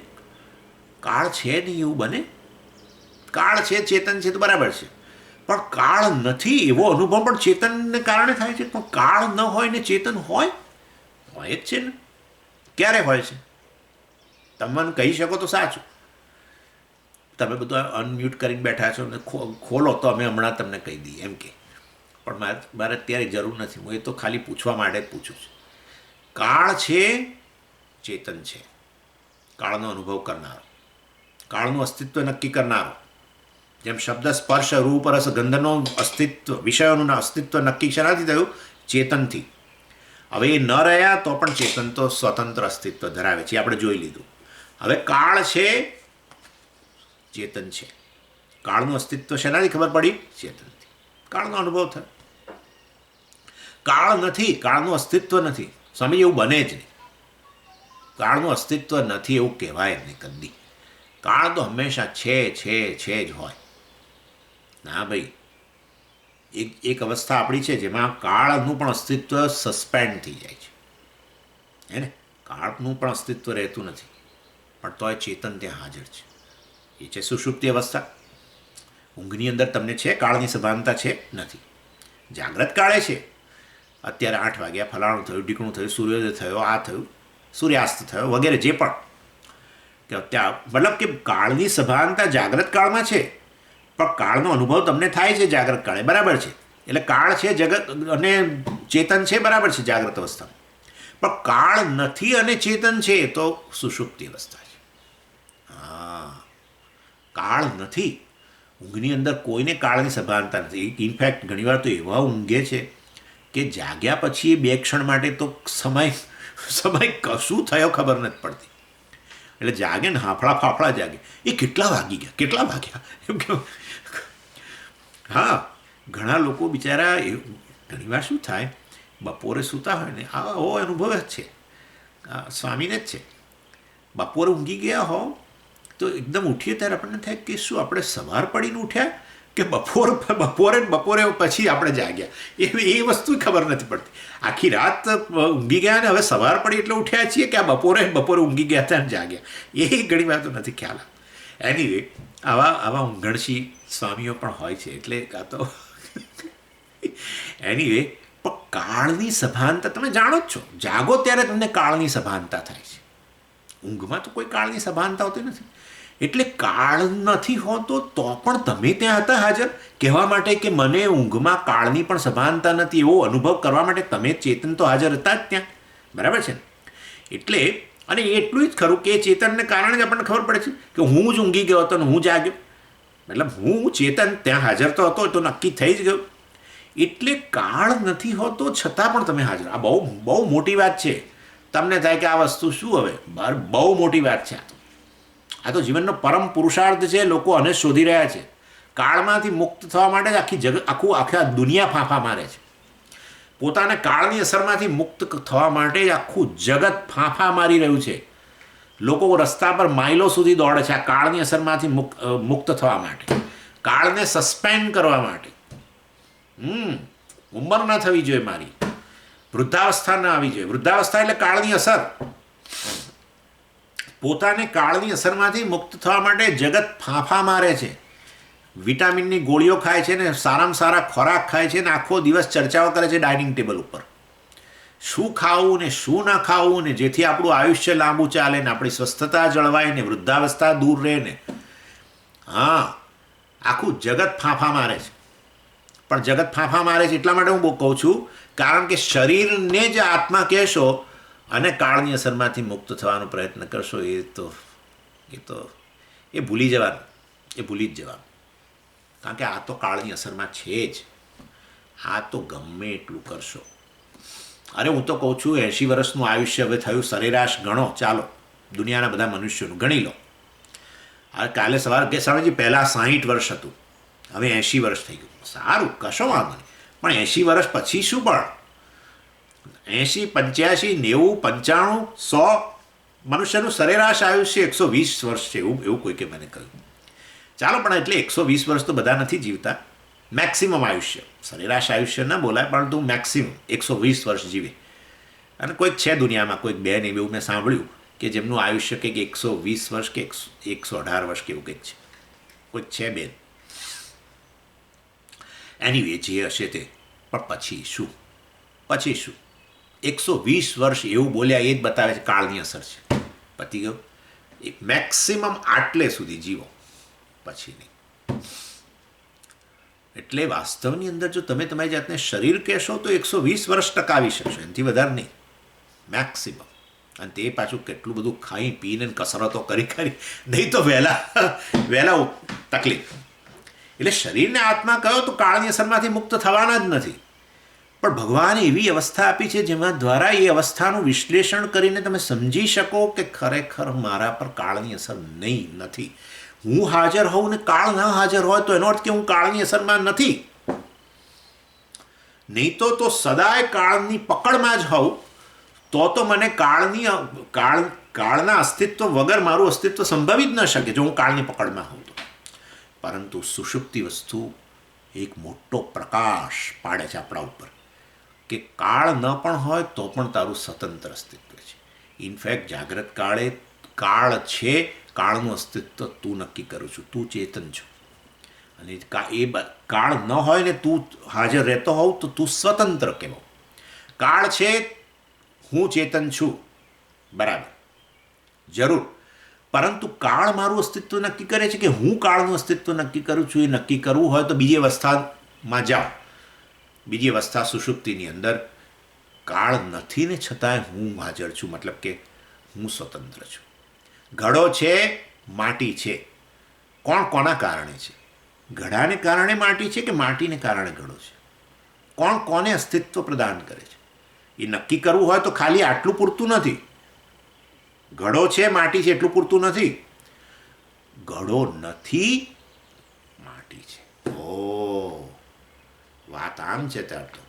કાળ છે નહીં એવું બને? કાળ છે, ચેતન છે તો બરાબર છે, પણ કાળ નથી એવો અનુભવ પણ ચેતનને કારણે થાય છે. પણ કાળ ન હોય ને ચેતન હોય? હોય જ છે ને. ક્યારે હોય છે? તમે મને કહી શકો તો સાચું. તમે બધું અનમ્યુટ કરીને બેઠા છો ને ખોલો તો અમે હમણાં તમને કહી દઈએ એમ કે. પણ મારે અત્યારે જરૂર નથી. હું એ તો ખાલી પૂછવા માટે જ પૂછું છું. કાળ છે, ચેતન છે. કાળનો અનુભવ કરનારો, કાળનું અસ્તિત્વ નક્કી કરનારો. જેમ શબ્દ, સ્પર્શ, રૂપ, રસ, ગંધનો અસ્તિત્વ, વિષયોનું અસ્તિત્વ નક્કી શેનાથી થયું? ચેતનથી. હવે એ ન રહ્યા તો પણ ચેતન તો સ્વતંત્ર અસ્તિત્વ ધરાવે છે, આપણે જોઈ લીધું. હવે કાળ છે, ચેતન છે. કાળનું અસ્તિત્વ શેનાથી ખબર પડી? ચેતનથી. કાળનો અનુભવ થયો. કાળ નથી, કાળનું અસ્તિત્વ નથી. સ્વામી એવું બને જ નહીં. કાળનું અસ્તિત્વ નથી એવું કહેવાય જ નહીં કદી. કાળ તો હંમેશા છે જ હોય. ના ભાઈ, એક અવસ્થા આપણી છે જેમાં કાળનું પણ અસ્તિત્વ સસ્પેન્ડ થઈ જાય છે. હે ને? કાળનું પણ અસ્તિત્વ રહેતું નથી, પણ તોય ચેતન ત્યાં હાજર છે. એ છે સુષુપ્તિ અવસ્થા. ઊંઘની અંદર તમને છે કાળની સભાનતા છે? નથી. જાગ્રત કાળે છે. અત્યારે 8 વાગ્યા, ફલાણું થયું, ઢીકણું થયું, સૂર્યોદય થયો, આ થયું, સૂર્યાસ્ત થયો, વગેરે જે પણ કે ત્યાં, મતલબ કે કાળની સભાનતા જાગ્રત કાળમાં છે, પણ કાળનો અનુભવ તમને થાય છે જાગ્રત કાળે. બરાબર છે. એટલે કાળ છે, જગત અને ચેતન છે, બરાબર છે, જાગ્રત અવસ્થામાં. પણ કાળ નથી અને ચેતન છે તો સુષુપ્તિ અવસ્થા છે. કાળ નથી. ઊંઘની અંદર કોઈને કાળની સભાનતા નથી. ઇનફેક્ટ ઘણીવાર તો એવા ઊંઘે છે કે જાગ્યા પછી એ 2 ક્ષણ માટે તો સમય કશું થયો ખબર નથી પડતી. એટલે જાગે ને ફાફડા જાગે. એ કેટલા વાગ્યા એમ કે. હા, ઘણા લોકો બિચારા ઘણીવાર શું થાય, બપોરે સૂતા હોય ને, આવો અનુભવ જ છે, સ્વામીને જ છે. બપોરે ઊંઘી ગયા હો તો એકદમ ઉઠીએ ત્યારે આપણને થાય કે શું આપણે સવાર પડીને ઉઠ્યા કે બપોરે પછી આપણે જાગ્યા. એ વસ્તુ ખબર નથી પડતી. આખી રાત ઊંઘી ગયા ને હવે સવાર પડી એટલે ઉઠ્યા છીએ કે આ બપોરે ઊંઘી ગયા હતા અને જાગ્યા. એ ઘણી વાર તો નથી ખ્યાલ. એનીવે, આવા ઊંઘણશી સ્વામીઓ પણ હોય છે. એટલે કાં તો એનીવે, પણ કાળની સભાનતા તમે જાણો જ છો. જાગો ત્યારે તમને કાળની સભાનતા થાય છે. ઊંઘમાં તો કોઈ કાળની સભાનતા હોતી નથી. એટલે કાળ નથી હોતો તો પણ તમે ત્યાં હતા હાજર કહેવા માટે કે મને ઊંઘમાં કાળની પણ સભાનતા નથી એવો અનુભવ કરવા માટે તમે ચેતન તો હાજર હતા જ ત્યાં. બરાબર છે ને? એટલે અને એટલું જ ખરું કે ચેતનને કારણે જ આપણને ખબર પડે છે કે હું જ ઊંઘી ગયો હતો અને હું જાગ્યો. મતલબ હું ચેતન ત્યાં હાજર તો હતો તો નક્કી થઈ જ ગયું. એટલે કાળ નથી હોતો છતાં પણ તમે હાજર. આ બહુ બહુ મોટી વાત છે. તમને થાય કે આ વસ્તુ શું હવે બહુ મોટી વાત છે. આ તો જીવનનો પરમ પુરુષાર્થ છે. લોકો અને શોધી રહ્યા છે. કાળમાંથી મુક્ત થવા માટે જ આખી જગત આખા દુનિયા ફાંફા મારે છે. પોતાને કાળની અસરમાંથી મુક્ત થવા માટે જ આખું જગત ફાંફા મારી રહ્યું છે. લોકો રસ્તા પર માઇલો સુધી દોડે છે આ કાળની અસરમાંથી મુક્ત થવા માટે, કાળને સસ્પેન્ડ કરવા માટે. ઉંમર ન થવી જોઈએ મારી, વૃદ્ધાવસ્થા ન આવી જોઈએ. વૃદ્ધાવસ્થા એટલે કાળની અસર. પોતાને કાળની અસરમાંથી મુક્ત થવા માટે જગત ફાંફા મારે છે. વિટામિનની ગોળીઓ ખાય છે ને સારામાં સારા ખોરાક ખાય છે ને આખો દિવસ ચર્ચાઓ કરે છે ડાઇનિંગ ટેબલ ઉપર. શું ખાવું ને શું ના ખાવું ને જેથી આપણું આયુષ્ય લાંબુ ચાલે ને આપણી સ્વસ્થતા જળવાય ને વૃદ્ધાવસ્થા દૂર રહે ને. હા, આખું જગત ફાંફા મારે છે. પણ જગત ફાંફા મારે છે એટલા માટે હું બહુ કહું છું કારણ કે શરીરને જ આત્મા કહેશો અને કાળની અસરમાંથી મુક્ત થવાનો પ્રયત્ન કરશો એ ભૂલી જવાનું. એ ભૂલી જ જવાનું. કારણ કે આ તો કાળની અસરમાં છે જ. આ તો ગમે એટલું કરશો. અરે હું તો કહું છું 80 વર્ષનું આયુષ્ય હવે થયું સરેરાશ ગણો. ચાલો દુનિયાના બધા મનુષ્યોનું ગણી લો. કાલે સવારજી પહેલાં 60 વર્ષ હતું, હવે 80 વર્ષ થઈ ગયું. સારું, કશો વાંધો નહીં. પણ 80 વર્ષ પછી શું? પણ 80, 85, 90, 95, 100 મનુષ્યનું સરેરાશ આયુષ્ય 120 વર્ષ છે એવું કોઈકે મને કહ્યું. ચાલો, પણ એટલે 120 વર્ષ તો બધા નથી જીવતા. મેક્સિમમ આયુષ્ય, સરેરાશ આયુષ્ય ના બોલાય પરંતુ મેક્સિમમ 120 વર્ષ જીવે. અને કોઈક છે દુનિયામાં, કોઈક બે નહીં એવું મેં સાંભળ્યું કે જેમનું આયુષ્ય કંઈક 120 વર્ષ કે 118 વર્ષ કે એવું કંઈક છે. કોઈક છે બેન. એનીવે જે હશે તે. પણ પછી શું? 120 વર્ષ એવું બોલ્યા એ જ બતાવે છે કાળની અસર છે. પતી ગયો. મેક્સિમમ આટલે સુધી જીવો, પછી નહીં. એટલે વાસ્તવની અંદર જો તમે તમારી જાતને શરીર કહેશો તો 120 વર્ષ ટકાવી શકશો, એનાથી વધારે નહીં. મેક્સિમમ. અને તે પાછું કેટલું બધું ખાઈ પીને કસરતો કરી નહીં તો વહેલા તકલીફ. એટલે શરીરને આત્મા કહો તો કાળની અસરમાંથી મુક્ત થવાના જ નથી. પણ ભગવાને એવી અવસ્થા આપી છે જેમાં દ્વારા એ અવસ્થાનું વિશ્લેષણ કરીને તમે સમજી શકો કે ખરેખર મારા પર કાળની અસર નથી. હું હાજર હોઉં ને કાળ ના હાજર હોય તો એનો અર્થ કે હું કાળની અસરમાં નથી. નહીં તો સદાય કાળની પકડમાં જ હોઉં તો મને કાળના અસ્તિત્વ વગર મારું અસ્તિત્વ સંભવી જ ન શકે જો હું કાળની પકડમાં હોઉં તો. પરંતુ સુષુપ્તિ વસ્તુ એક મોટો પ્રકાશ પાડે છે આપણા ઉપર કે કાળ ન પણ હોય તો પણ તારું સ્વતંત્ર અસ્તિત્વ છે. ઇનફેક્ટ જાગ્રત કાળ છે, કાળનું અસ્તિત્વ તું નક્કી કરું છું. તું ચેતન છું અને એ કાળ ન હોય ને તું હાજર રહેતો હોવ તો તું સ્વતંત્ર કહેવાય. કાળ છે, હું ચેતન છું, બરાબર, જરૂર. પરંતુ કાળ મારું અસ્તિત્વ નક્કી કરે છે કે હું કાળનું અસ્તિત્વ નક્કી કરું છું. એ નક્કી કરવું હોય તો બીજી અવસ્થામાં જાઓ. બીજી અવસ્થા સુષુપ્તિની અંદર કાળ નથી ને છતાંય હું હાજર છું, મતલબ કે હું સ્વતંત્ર છું. ઘડો છે, માટી છે. કોના કારણે છે? ઘડાને કારણે માટી છે કે માટીને કારણે ઘડો છે? કોને અસ્તિત્વ પ્રદાન કરે છે? એ નક્કી કરવું હોય તો ખાલી આટલું પૂરતું નથી. ઘડો છે, માટી છે એટલું પૂરતું નથી. ઘડો નથી, માટી છે. વાત આમ છે ત્યારે તો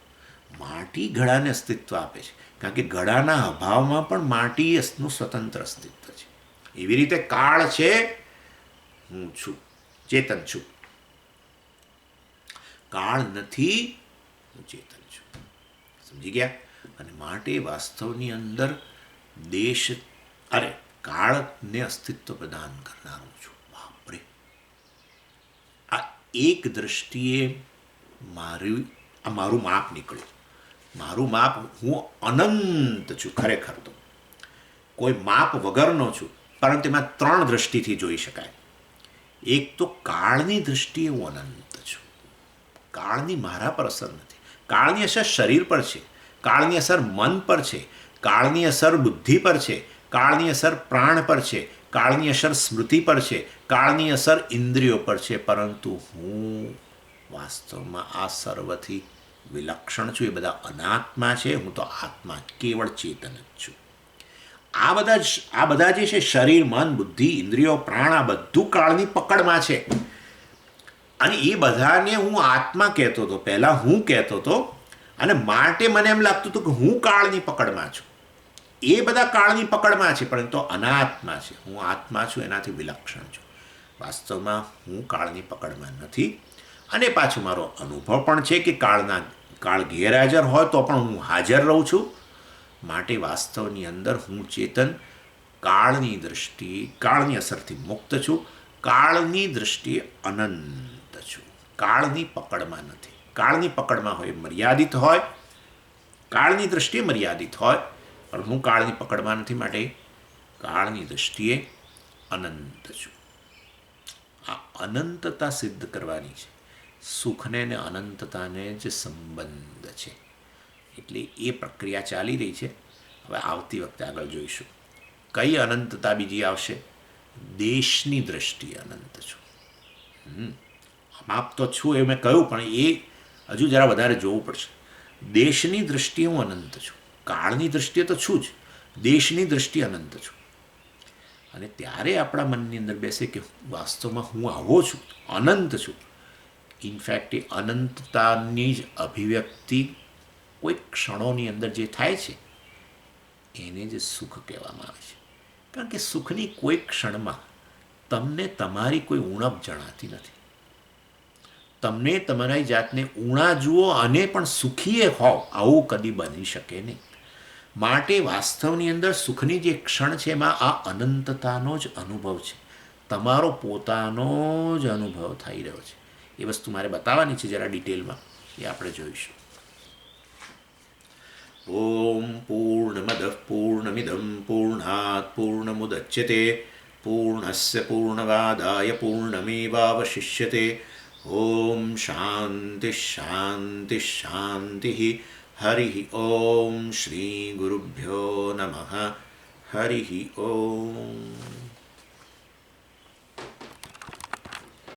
માટી ઘડાને અસ્તિત્વ આપે છે કારણ કે ઘડાના અભાવમાં પણ માટીનું સ્વતંત્ર અસ્તિત્વ છે. એવી રીતે કાળ છે, હું છું, ચેતન છું. કાળ નથી, હું ચેતન છું. સમજી ગયા? અને માટે વાસ્તવની અંદર કાળને અસ્તિત્વ પ્રદાન કરનારું છું. બાપરે, આ એક દ્રષ્ટિએ મારું માપ નીકળ્યું મારું માપ, હું અનંત છું ખરેખર તો, કોઈ માપ વગરનો છું. પરંતુ એમાં 3 દ્રષ્ટિથી જોઈ શકાય. એક તો કાળની દૃષ્ટિએ હું અનંત છું. કાળની મારા પર અસર નથી. કાળની અસર શરીર પર છે, કાળની અસર મન પર છે, કાળની અસર બુદ્ધિ પર છે, કાળની અસર પ્રાણ પર છે, કાળની અસર સ્મૃતિ પર છે, કાળની અસર ઇન્દ્રિયો પર છે. પરંતુ હું વાસ્તવમાં આ સર્વથી વિલક્ષણ છું. એ બધા અનાત્મા છે, હું તો આત્મા, કેવળ ચેતન જ છું. આ બધા જે છે, શરીર, મન, બુદ્ધિ, ઇન્દ્રિયો, પ્રાણ, આ બધું કાળની પકડમાં છે. અને એ બધાને હું આત્મા કહેતો હતો, પહેલાં હું કહેતો હતો, અને માટે મને એમ લાગતું હતું કે હું કાળની પકડમાં છું. એ બધા કાળની પકડમાં છે, પરંતુ અનાત્મા છે. હું આત્મા છું, એનાથી વિલક્ષણ છું. વાસ્તવમાં હું કાળની પકડમાં નથી. અને પાછું મારો અનુભવ પણ છે કે કાળ ગેરહાજર હોય તો પણ હું હાજર રહું છું. માટે વાસ્તવની અંદર હું ચેતન, કાળની દૃષ્ટિએ, કાળની અસરથી મુક્ત છું. કાળની દૃષ્ટિએ અનંત છું. કાળની પકડમાં નથી. કાળની પકડમાં હોય મર્યાદિત હોય, કાળની દૃષ્ટિએ મર્યાદિત હોય, પણ હું કાળની પકડમાં નથી. માટે કાળની દૃષ્ટિએ અનંત છું. આ અનંતતા સિદ્ધ કરવાની છે. સુખને ને અનંતતાને જ સંબંધ છે. એટલે એ પ્રક્રિયા ચાલી રહી છે. હવે આવતી વખતે આગળ જોઈશું કઈ અનંતતા બીજી આવશે. દેશની દૃષ્ટિએ અનંત છું. માપ તો છું એ મેં કહ્યું, પણ એ હજુ જરા વધારે જોવું પડશે. દેશની દૃષ્ટિએ હું અનંત છું. કાળની દૃષ્ટિએ તો છું જ, દેશની દૃષ્ટિએ અનંત છું. અને ત્યારે આપણા મનની અંદર બેસે કે વાસ્તવમાં હું આવો છું, અનંત છું. ઇનફેક્ટ એ અનંતતાની જ અભિવ્યક્તિ કોઈ ક્ષણોની અંદર જે થાય છે એને જ સુખ કહેવામાં આવે છે. કારણ કે સુખની કોઈ ક્ષણમાં તમને તમારી કોઈ ઉણપ જણાતી નથી. તમને તમારી જાતને ઉણા જુઓ અને પણ સુખીએ હોવ, આવું કદી બની શકે નહીં. માટે વાસ્તવની અંદર સુખની જે ક્ષણ છે એમાં આ અનંતતાનો જ અનુભવ છે. તમારો પોતાનો જ અનુભવ થઈ રહ્યો છે. એ વસ્તુ મારે બતાવવાની છે જરા ડિટેલમાં, એ આપણે જોઈશું. ઓમ પૂર્ણમદ પૂર્ણમિદમ પૂર્ણાત પૂર્ણમુદચ્યતે પૂર્ણસ્ય પૂર્ણવાદાય પૂર્ણમેવાવશિષ્યતે. ઓમ શાંતિ શાંતિ શાંતિ. હરિ ઓમ શ્રી ગુરુભ્યો નમઃ. હરિ ઓમ.